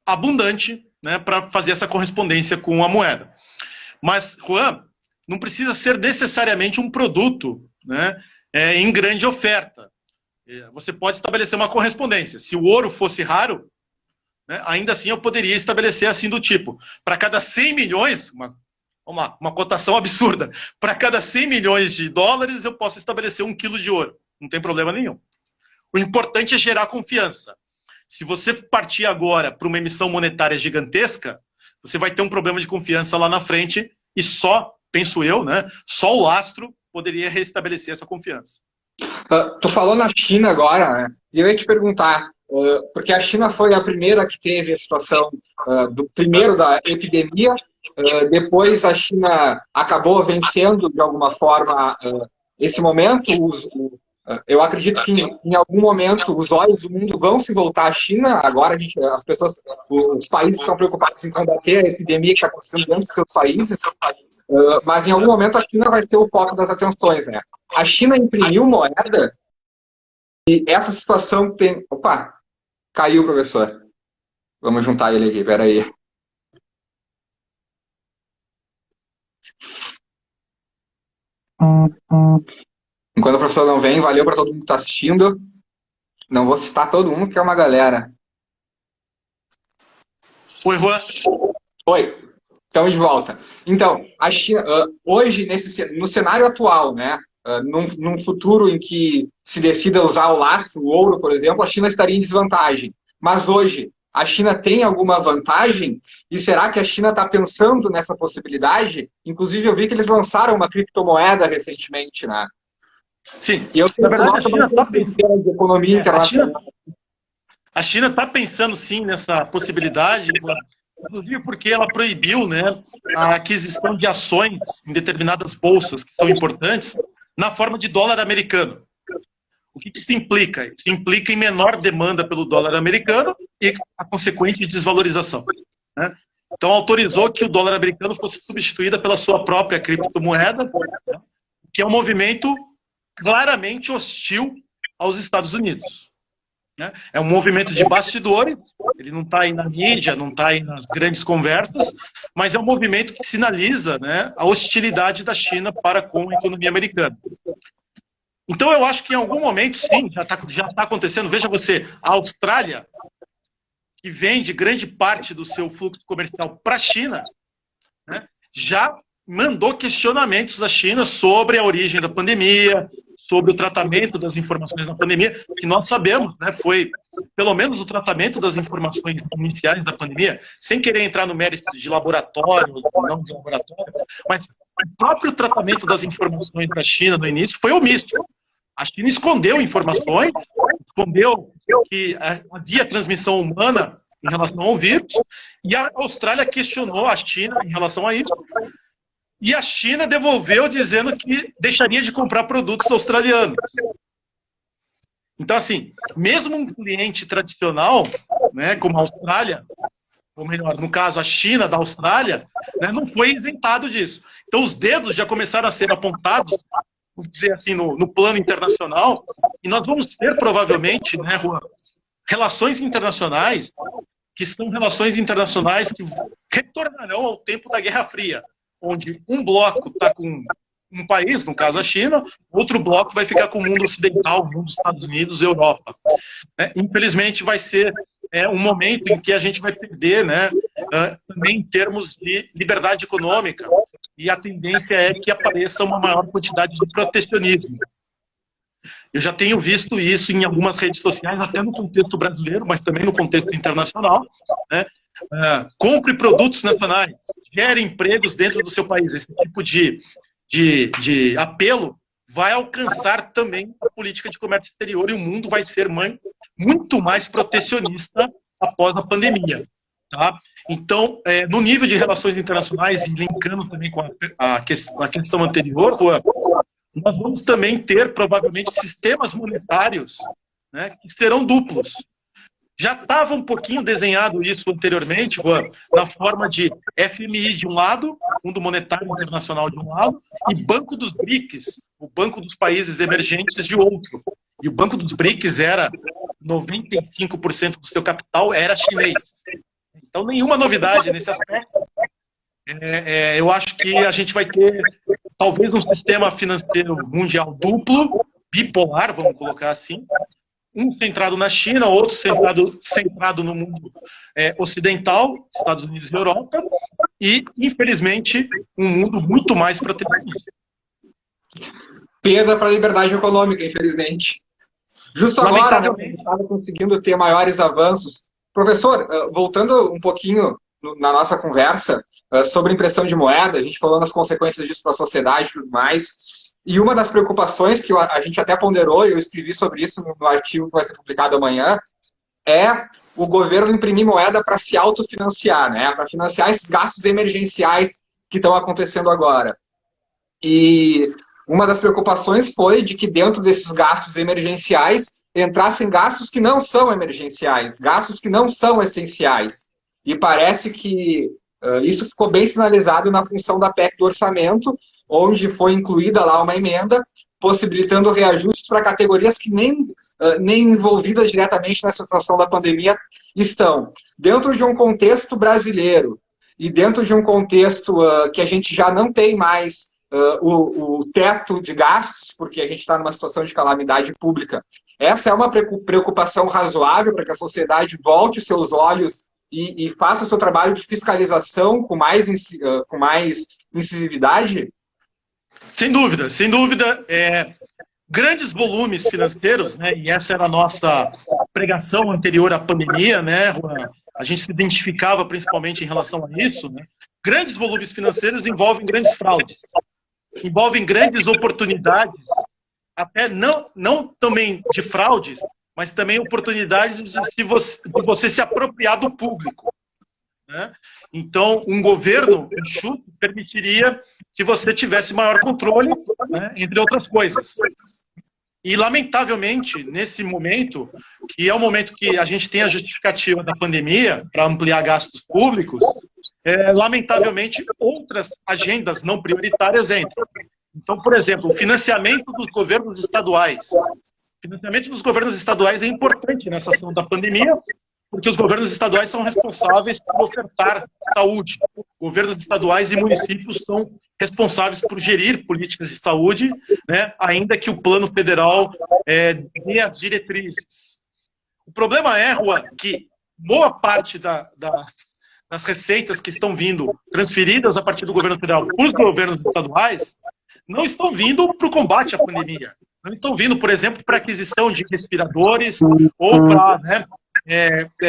abundante, né, para fazer essa correspondência com a moeda. Mas, Juan, não precisa ser necessariamente um produto, né, em grande oferta. Você pode estabelecer uma correspondência. Se o ouro fosse raro, né, ainda assim eu poderia estabelecer assim do tipo, para cada 100 milhões, uma cotação absurda. Para cada 100 milhões de dólares, eu posso estabelecer 1 quilo de ouro. Não tem problema nenhum. O importante é gerar confiança. Se você partir agora para uma emissão monetária gigantesca, você vai ter um problema de confiança lá na frente e só, penso eu, né, só o lastro poderia restabelecer essa confiança. Tu falou na China agora, né? E eu ia te perguntar, porque a China foi a primeira que teve a situação primeiro da epidemia, depois a China acabou vencendo de alguma forma esse momento. Eu acredito que em algum momento os olhos do mundo vão se voltar à China. Agora os países estão preocupados em combater a epidemia que está acontecendo dentro dos seus países, mas em algum momento a China vai ser o foco das atenções, né? A China imprimiu moeda e essa situação tem... Opa, caiu o professor. Vamos juntar ele aqui, peraí. Enquanto o professor não vem, valeu para todo mundo que está assistindo. Não vou citar todo mundo, que é uma galera. Oi, Juan. Oi, estamos de volta. Então, a China, hoje, no cenário atual, né, num futuro em que se decida usar o lastro, o ouro, por exemplo, a China estaria em desvantagem. Mas hoje, a China tem alguma vantagem? E será que a China está pensando nessa possibilidade? Inclusive, eu vi que eles lançaram uma criptomoeda recentemente, né? Sim, e eu na verdade, a China está pensando de economia internacional. A China está pensando, sim, nessa possibilidade, inclusive porque ela proibiu, né, a aquisição de ações em determinadas bolsas, que são importantes, na forma de dólar americano. O que isso implica? Isso implica em menor demanda pelo dólar americano e a consequente desvalorização. Né? Então, autorizou que o dólar americano fosse substituído pela sua própria criptomoeda, né, que é um movimento claramente hostil aos Estados Unidos. Né? É um movimento de bastidores, ele não está aí na mídia, não está aí nas grandes conversas, mas é um movimento que sinaliza, né, a hostilidade da China para com a economia americana. Então, eu acho que em algum momento, sim, já tá acontecendo. Veja você, a Austrália, que vende grande parte do seu fluxo comercial para a China, né, já mandou questionamentos à China sobre a origem da pandemia, sobre o tratamento das informações da pandemia, que nós sabemos, né, foi pelo menos o tratamento das informações iniciais da pandemia, sem querer entrar no mérito de laboratório ou não de laboratório, mas o próprio tratamento das informações da China no início foi omisso. A China escondeu informações, escondeu que havia transmissão humana em relação ao vírus, e a Austrália questionou a China em relação a isso, e a China devolveu dizendo que deixaria de comprar produtos australianos. Então, assim, mesmo um cliente tradicional, né, como a Austrália, ou melhor, no caso, a China da Austrália, né, não foi isentado disso. Então, os dedos já começaram a ser apontados, vamos dizer assim, no plano internacional, e nós vamos ter, provavelmente, né, Juan, relações internacionais que são relações internacionais que retornarão ao tempo da Guerra Fria, onde um bloco está com um país, no caso a China, outro bloco vai ficar com o mundo ocidental, o mundo dos Estados Unidos e Europa. Infelizmente, vai ser um momento em que a gente vai perder, né, também em termos de liberdade econômica, e a tendência é que apareça uma maior quantidade de protecionismo. Eu já tenho visto isso em algumas redes sociais, até no contexto brasileiro, mas também no contexto internacional, né? Compre produtos nacionais, gere empregos dentro do seu país. Esse tipo de apelo vai alcançar também a política de comércio exterior, e o mundo vai ser muito mais protecionista após a pandemia. Tá? Então, no nível de relações internacionais, e linkando também com a questão anterior, Juan, nós vamos também ter, provavelmente, sistemas monetários, né, que serão duplos. Já estava um pouquinho desenhado isso anteriormente, Juan, na forma de FMI de um lado, Fundo Monetário Internacional de um lado, e Banco dos BRICS, o Banco dos Países Emergentes, de outro. E o Banco dos BRICS era 95% do seu capital era chinês. Então, nenhuma novidade nesse aspecto. Eu acho que a gente vai ter, talvez, um sistema financeiro mundial duplo, bipolar, vamos colocar assim, um centrado na China, outro centrado no mundo ocidental, Estados Unidos e Europa, e, infelizmente, um mundo muito mais protecionista. Perda para a liberdade econômica, infelizmente. Justo agora, né, a gente estava conseguindo ter maiores avanços. Professor, voltando um pouquinho na nossa conversa sobre impressão de moeda, a gente falou nas consequências disso para a sociedade e tudo mais, e uma das preocupações que a gente até ponderou, e eu escrevi sobre isso no artigo que vai ser publicado amanhã, é o governo imprimir moeda para se autofinanciar, né, para financiar esses gastos emergenciais que estão acontecendo agora. E uma das preocupações foi de que dentro desses gastos emergenciais entrassem gastos que não são emergenciais, gastos que não são essenciais. E parece que isso ficou bem sinalizado na função da PEC do orçamento, onde foi incluída lá uma emenda possibilitando reajustes para categorias que nem envolvidas diretamente nessa situação da pandemia estão. Dentro de um contexto brasileiro e dentro de um contexto que a gente já não tem mais o teto de gastos, porque a gente está numa situação de calamidade pública, essa é uma preocupação razoável para que a sociedade volte os seus olhos e faça o seu trabalho de fiscalização com mais incisividade? Sem dúvida, sem dúvida. Grandes volumes financeiros, né, e essa era a nossa pregação anterior à pandemia, né, Juan? A gente se identificava principalmente em relação a isso, né? Grandes volumes financeiros envolvem grandes fraudes, envolvem grandes oportunidades, até não também de fraudes, mas também oportunidades de você se apropriar do público, né? Então, um governo enxuto permitiria que você tivesse maior controle, né, entre outras coisas. E, lamentavelmente, nesse momento, que é o momento que a gente tem a justificativa da pandemia para ampliar gastos públicos, lamentavelmente, outras agendas não prioritárias entram. Então, por exemplo, o financiamento dos governos estaduais. O financiamento dos governos estaduais é importante nessa ação da pandemia, porque os governos estaduais são responsáveis por ofertar saúde. Governos estaduais e municípios são responsáveis por gerir políticas de saúde, né, ainda que o plano federal dê as diretrizes. O problema é, Juan, que boa parte das receitas que estão vindo transferidas a partir do governo federal para os governos estaduais não estão vindo para o combate à pandemia. Não estão vindo, por exemplo, para aquisição de respiradores ou para, né,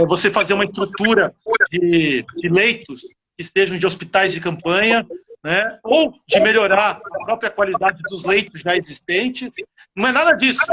você fazer uma estrutura de leitos que estejam de hospitais de campanha, né, ou de melhorar a própria qualidade dos leitos já existentes. Não é nada disso.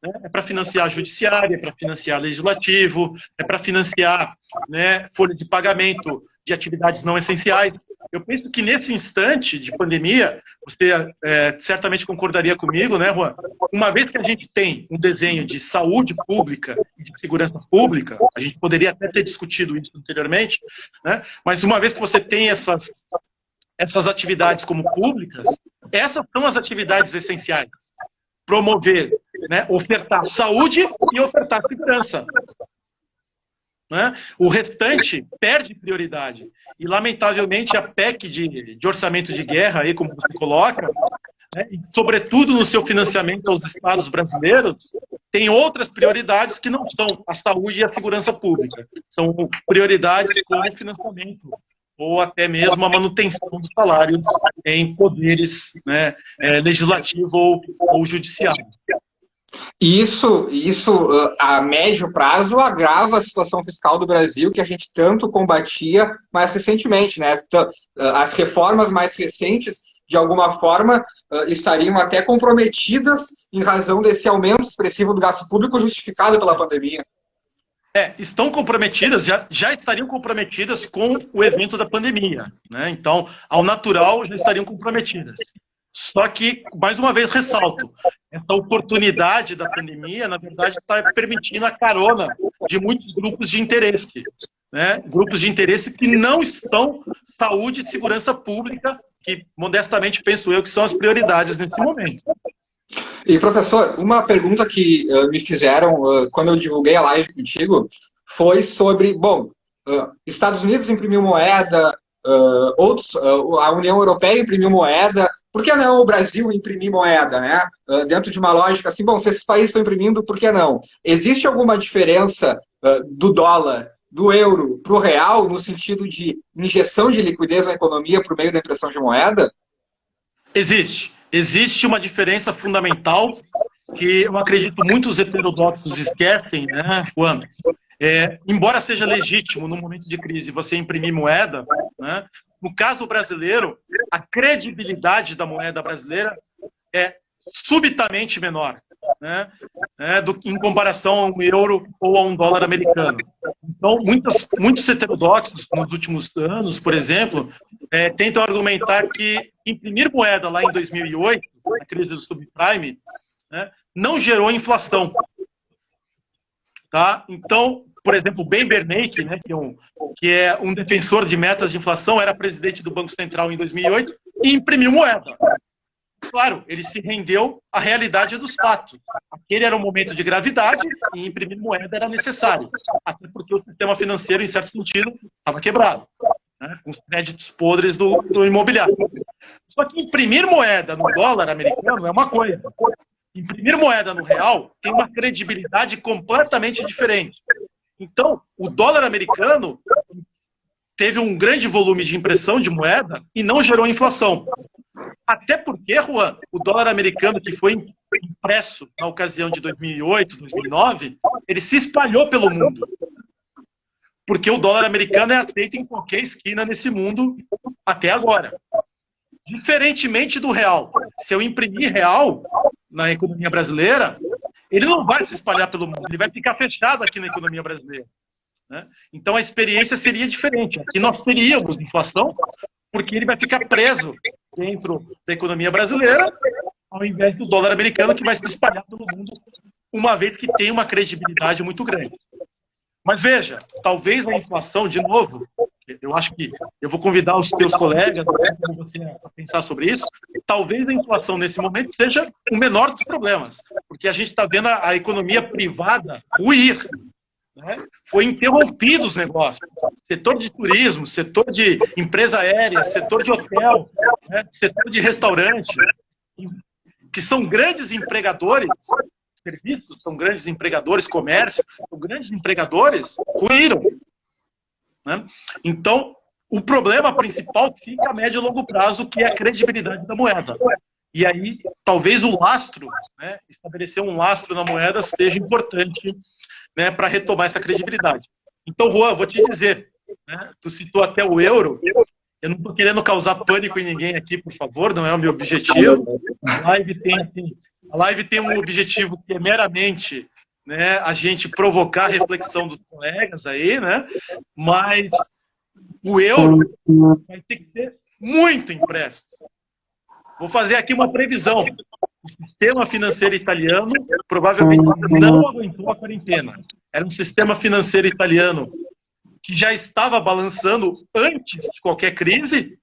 Né? É para financiar a judiciária, é para financiar legislativo, é para financiar, né, folha de pagamento de atividades não essenciais. Eu penso que nesse instante de pandemia, você certamente concordaria comigo, né, Juan? Uma vez que a gente tem um desenho de saúde pública e de segurança pública, a gente poderia até ter discutido isso anteriormente, né? Mas uma vez que você tem essas atividades como públicas, essas são as atividades essenciais. Promover, né, ofertar saúde e ofertar segurança. Né? O restante perde prioridade. E, lamentavelmente, a PEC de orçamento de guerra, aí, como você coloca, né, e, sobretudo no seu financiamento aos estados brasileiros, tem outras prioridades que não são a saúde e a segurança pública. São prioridades como financiamento ou até mesmo a manutenção dos salários em poderes, né, legislativo ou judiciário. E isso, a médio prazo, agrava a situação fiscal do Brasil, que a gente tanto combatia mais recentemente, né? As reformas mais recentes, de alguma forma, estariam até comprometidas em razão desse aumento expressivo do gasto público justificado pela pandemia. Estão comprometidas, já estariam comprometidas com o evento da pandemia, né? Então, ao natural, já estariam comprometidas. Só que, mais uma vez, ressalto, essa oportunidade da pandemia, na verdade, está permitindo a carona de muitos grupos de interesse, né? Grupos de interesse que não estão saúde e segurança pública, que, modestamente, penso eu, que são as prioridades nesse momento. E, professor, uma pergunta que me fizeram quando eu divulguei a live contigo foi sobre, Estados Unidos imprimiu moeda, a União Europeia imprimiu moeda, por que não o Brasil imprimir moeda, né? Dentro de uma lógica assim, se esses países estão imprimindo, por que não? Existe alguma diferença do dólar, do euro para o real, no sentido de injeção de liquidez na economia por meio da impressão de moeda? Existe. Existe uma diferença fundamental que eu acredito muitos heterodoxos esquecem, né, Juan? Embora seja legítimo, no momento de crise, você imprimir moeda, né, no caso brasileiro, a credibilidade da moeda brasileira é subitamente menor, né, em comparação a um euro ou a um dólar americano. Então, muitos heterodoxos, nos últimos anos, por exemplo, tentam argumentar que imprimir moeda lá em 2008, na crise do subprime, né, não gerou inflação. Tá? Então, por exemplo, Ben Bernanke, né, que é um defensor de metas de inflação, era presidente do Banco Central em 2008 e imprimiu moeda. Claro, ele se rendeu à realidade dos fatos. Aquele era um momento de gravidade e imprimir moeda era necessário, até porque o sistema financeiro, em certo sentido, estava quebrado, né, com os créditos podres do imobiliário. Só que imprimir moeda no dólar americano é uma coisa. Imprimir moeda no real tem uma credibilidade completamente diferente. Então, o dólar americano teve um grande volume de impressão de moeda e não gerou inflação. Até porque, Juan, o dólar americano que foi impresso na ocasião de 2008, 2009, ele se espalhou pelo mundo. Porque o dólar americano é aceito em qualquer esquina nesse mundo até agora. Diferentemente do real. Se eu imprimir real na economia brasileira, ele não vai se espalhar pelo mundo, ele vai ficar fechado aqui na economia brasileira, né? Então a experiência seria diferente. Aqui nós teríamos inflação, porque ele vai ficar preso dentro da economia brasileira, ao invés do dólar americano, que vai se espalhar pelo mundo, uma vez que tem uma credibilidade muito grande. Mas veja, talvez a inflação, de novo, eu acho que eu vou convidar os teus colegas a pensar sobre isso, talvez a inflação nesse momento seja o menor dos problemas, porque a gente está vendo a economia privada ruir, né, foi interrompido os negócios. Setor de turismo, setor de empresa aérea, setor de hotel, né, setor de restaurante, que são grandes empregadores, serviços são grandes empregadores, comércio, são grandes empregadores, ruíram. Né? Então, o problema principal fica a médio e longo prazo, que é a credibilidade da moeda. E aí, talvez o lastro, né, estabelecer um lastro na moeda seja importante, né, para retomar essa credibilidade. Então, Juan, vou te dizer, né, tu citou até o euro, eu não estou querendo causar pânico em ninguém aqui, por favor, não é o meu objetivo. A live tem um objetivo que é meramente, né, a gente provocar a reflexão dos colegas aí, né, mas o euro vai ter que ser muito impresso. Vou fazer aqui uma previsão. O sistema financeiro italiano provavelmente não aguentou a quarentena. Era um sistema financeiro italiano que já estava balançando antes de qualquer crise.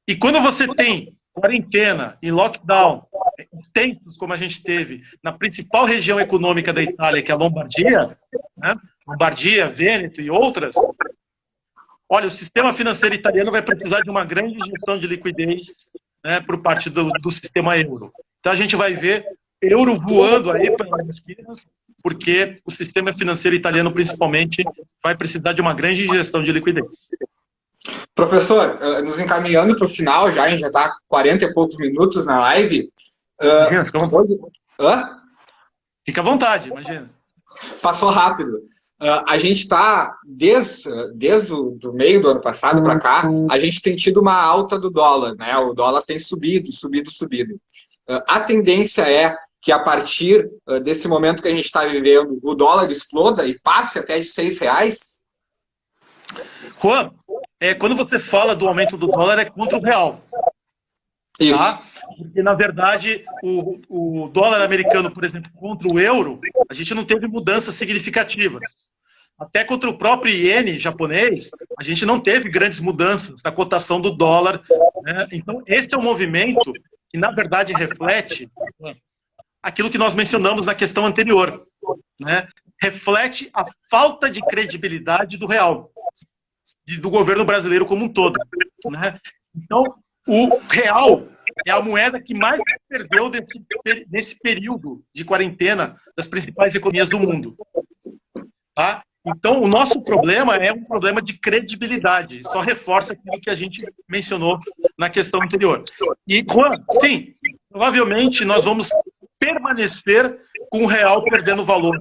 E quando você tem quarentena e lockdown extensos, como a gente teve na principal região econômica da Itália, que é a Lombardia, né? Lombardia, Vêneto e outras, olha, o sistema financeiro italiano vai precisar de uma grande injeção de liquidez, né, por parte do sistema euro. Então a gente vai ver euro voando aí pelas esquinas, porque o sistema financeiro italiano, principalmente, vai precisar de uma grande injeção de liquidez. Professor, nos encaminhando para o final já, a gente já está 40 e poucos minutos na live. Fica à vontade. Fica à vontade, imagina. Passou rápido. A gente está, desde o meio do ano passado para cá, a gente tem tido uma alta do dólar, né? O dólar tem subido. A tendência é que a partir desse momento que a gente está vivendo, o dólar exploda e passe até de R$6? Juan, quando você fala do aumento do dólar, é contra o real. Isso. Tá? Porque, na verdade, o dólar americano, por exemplo, contra o euro, a gente não teve mudanças significativas. Até contra o próprio iene japonês, a gente não teve grandes mudanças na cotação do dólar. Né? Então, esse é um movimento que, na verdade, reflete aquilo que nós mencionamos na questão anterior. Né? Reflete a falta de credibilidade do real, do governo brasileiro como um todo. Né? Então, o real é a moeda que mais perdeu nesse período de quarentena das principais economias do mundo. Tá? Então, o nosso problema é um problema de credibilidade. Só reforça aquilo que a gente mencionou na questão anterior. E, Juan, sim, provavelmente nós vamos permanecer com o real perdendo valor.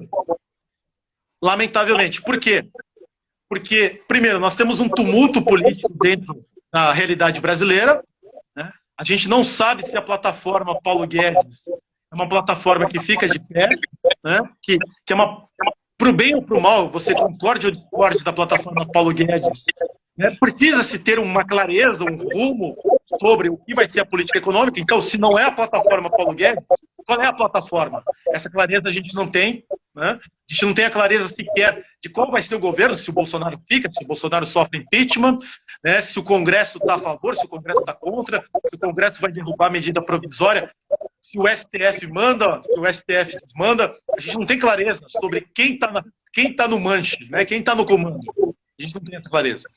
Lamentavelmente. Por quê? Porque, primeiro, nós temos um tumulto político dentro da realidade brasileira. Né? A gente não sabe se a plataforma Paulo Guedes é uma plataforma que fica de pé, né? que é uma... Para o bem ou para o mal, você concorde ou discorde da plataforma Paulo Guedes, né? Precisa-se ter uma clareza, um rumo sobre o que vai ser a política econômica. Então, se não é a plataforma Paulo Guedes, qual é a plataforma? Essa clareza a gente não tem. Né? A gente não tem a clareza sequer de qual vai ser o governo, se o Bolsonaro fica, se o Bolsonaro sofre impeachment, né? Se o Congresso está a favor, se o Congresso está contra, se o Congresso vai derrubar a medida provisória, se o STF manda, se o STF desmanda. A gente não tem clareza sobre quem tá no manche, né? Quem está no comando. A gente não tem essa clareza.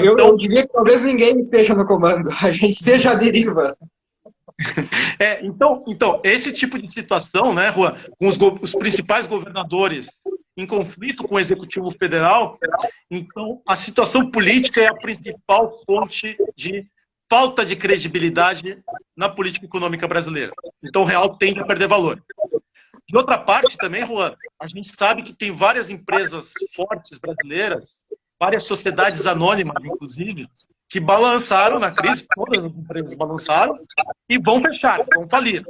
Eu diria que talvez ninguém esteja no comando, a gente esteja à deriva. Então, esse tipo de situação, né, Juan, com os principais governadores em conflito com o Executivo Federal, então a situação política é a principal fonte de falta de credibilidade na política econômica brasileira. Então o real tende a perder valor. De outra parte também, Juan, a gente sabe que tem várias empresas fortes brasileiras, várias sociedades anônimas, inclusive, que balançaram na crise, todas as empresas balançaram, e vão fechar, vão falir.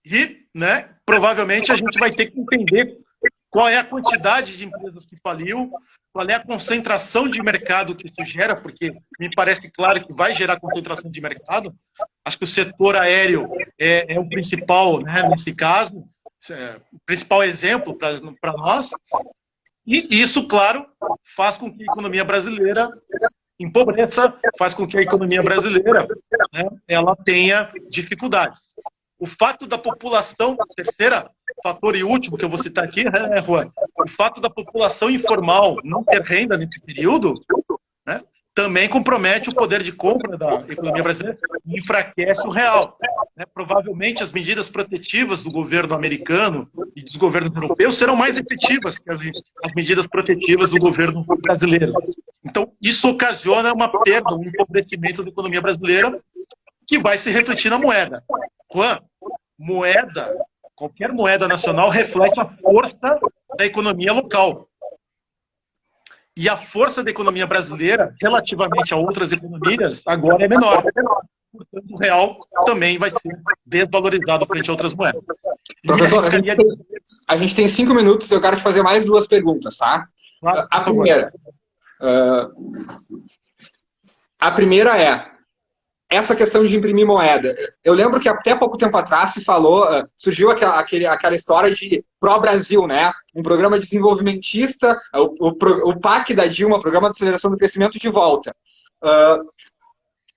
E, né, provavelmente a gente vai ter que entender qual é a quantidade de empresas que faliu, qual é a concentração de mercado que isso gera, porque me parece claro que vai gerar concentração de mercado. Acho que o setor aéreo é o principal, né, nesse caso, o principal exemplo para nós. E isso, claro, faz com que a economia brasileira empobreça, faz com que a economia brasileira, né, ela tenha dificuldades. O fato da população, fator e último que eu vou citar aqui, Juan, o fato da população informal não ter renda nesse período, né, também compromete o poder de compra da economia brasileira e enfraquece o real. Né? Provavelmente as medidas protetivas do governo americano e dos governos europeus serão mais efetivas que as medidas protetivas do governo brasileiro. Então, isso ocasiona uma perda, um empobrecimento da economia brasileira que vai se refletir na moeda. Juan, moeda, qualquer moeda nacional reflete a força da economia local. E a força da economia brasileira, relativamente a outras economias, agora é menor. Portanto, o real também vai ser desvalorizado frente a outras moedas. Professor, a gente tem 5 minutos, eu quero te fazer mais 2 perguntas, tá? Claro, a primeira. A primeira é essa questão de imprimir moeda. Eu lembro que até pouco tempo atrás se falou, surgiu aquela história de pró-Brasil, né? Um programa desenvolvimentista, o PAC da Dilma, Programa de Aceleração do Crescimento, de volta.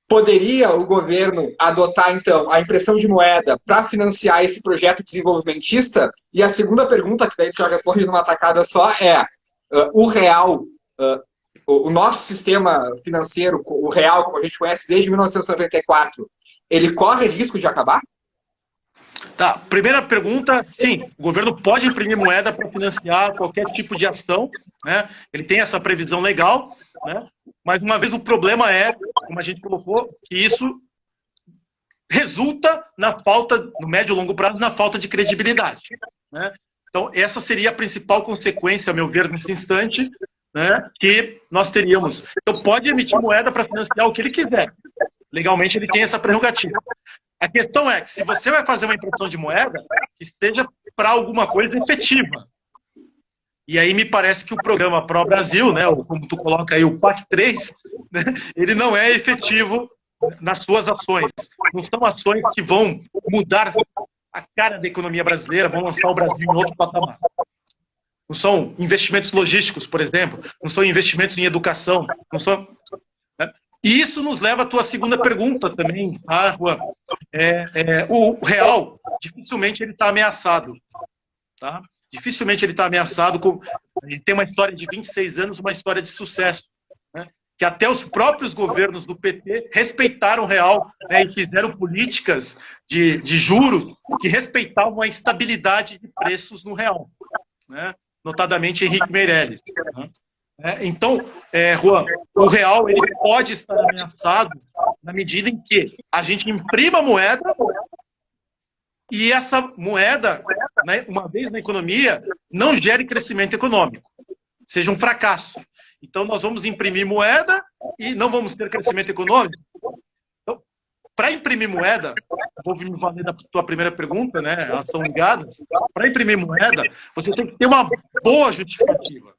Poderia o governo adotar, então, a impressão de moeda para financiar esse projeto desenvolvimentista? E a segunda pergunta, que daí tu já responde numa tacada só, é o real... O nosso sistema financeiro, o real, como a gente conhece desde 1994, ele corre risco de acabar? Tá, primeira pergunta, sim, o governo pode imprimir moeda para financiar qualquer tipo de ação, né? Ele tem essa previsão legal, né? Mas uma vez o problema é, como a gente colocou, que isso resulta na falta, no médio e longo prazo, na falta de credibilidade, né? Então, essa seria a principal consequência, a meu ver, nesse instante, né, que nós teríamos. Então, pode emitir moeda para financiar o que ele quiser. Legalmente, ele tem essa prerrogativa. A questão é que, se você vai fazer uma impressão de moeda, que esteja para alguma coisa efetiva. E aí me parece que o programa Pró-Brasil, né, ou como tu coloca aí, o PAC 3, né, ele não é efetivo nas suas ações. Não são ações que vão mudar a cara da economia brasileira, vão lançar o Brasil em outro patamar. Não são investimentos logísticos, por exemplo, não são investimentos em educação, não são... Né? E isso nos leva à tua segunda pergunta também, tá, Juan? O real, dificilmente ele está ameaçado, tá? Dificilmente ele está ameaçado. Ele tem uma história de 26 anos, uma história de sucesso, né? Que até os próprios governos do PT respeitaram o real, né, e fizeram políticas de juros que respeitavam a estabilidade de preços no real, né? Notadamente Henrique Meirelles. Então, Juan, o real ele pode estar ameaçado na medida em que a gente imprima moeda e essa moeda, né, uma vez na economia, não gere crescimento econômico, seja um fracasso. Então, nós vamos imprimir moeda e não vamos ter crescimento econômico. Então, para imprimir moeda, vou me valer da tua primeira pergunta, né? Elas são ligadas. Para imprimir moeda, você tem que ter uma boa justificativa.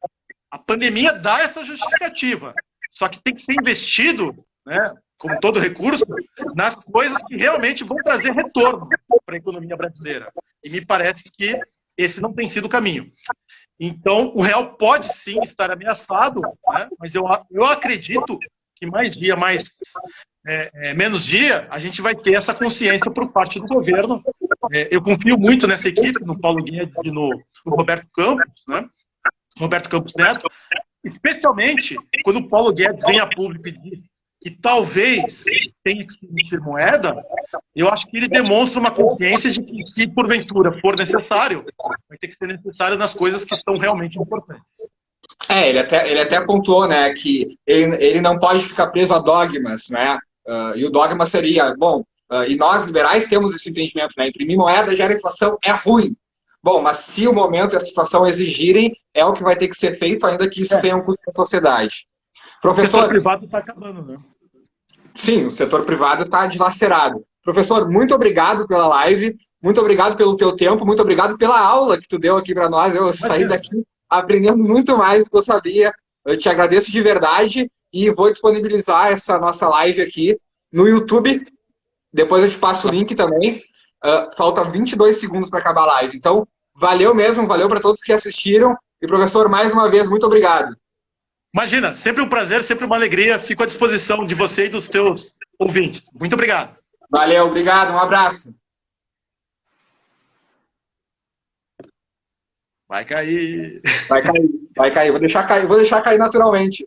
A pandemia dá essa justificativa. Só que tem que ser investido, né, como todo recurso, nas coisas que realmente vão trazer retorno para a economia brasileira. E me parece que esse não tem sido o caminho. Então, o real pode sim estar ameaçado, né, mas eu acredito que mais dia, menos dia, a gente vai ter essa consciência por parte do governo. Eu confio muito nessa equipe, no Paulo Guedes e no Roberto Campos, né? Roberto Campos Neto, especialmente quando o Paulo Guedes vem a público e diz que talvez tenha que se emitir moeda, eu acho que ele demonstra uma consciência de que, se porventura for necessário, vai ter que ser necessário nas coisas que são realmente importantes. Ele até pontuou, né, que ele não pode ficar preso a dogmas, né? E o dogma seria, e nós liberais temos esse entendimento, né? Imprimir moeda gera inflação, é ruim. Bom, mas se o momento e a situação exigirem, é o que vai ter que ser feito, ainda que isso tenha um custo na sociedade. Professor, o setor privado está acabando, né? Sim, o setor privado está dilacerado. Professor, muito obrigado pela live, muito obrigado pelo teu tempo, muito obrigado pela aula que tu deu aqui para nós. Eu saí daqui aprendendo muito mais do que eu sabia. Eu te agradeço de verdade e vou disponibilizar essa nossa live aqui no YouTube. Depois eu te passo o link também. Falta 22 segundos para acabar a live. Então, valeu mesmo, valeu para todos que assistiram. E, professor, mais uma vez, muito obrigado. Imagina, sempre um prazer, sempre uma alegria. Fico à disposição de você e dos teus ouvintes. Muito obrigado. Valeu, obrigado, um abraço. Vai cair. Vai cair, vai cair. Vou deixar cair naturalmente.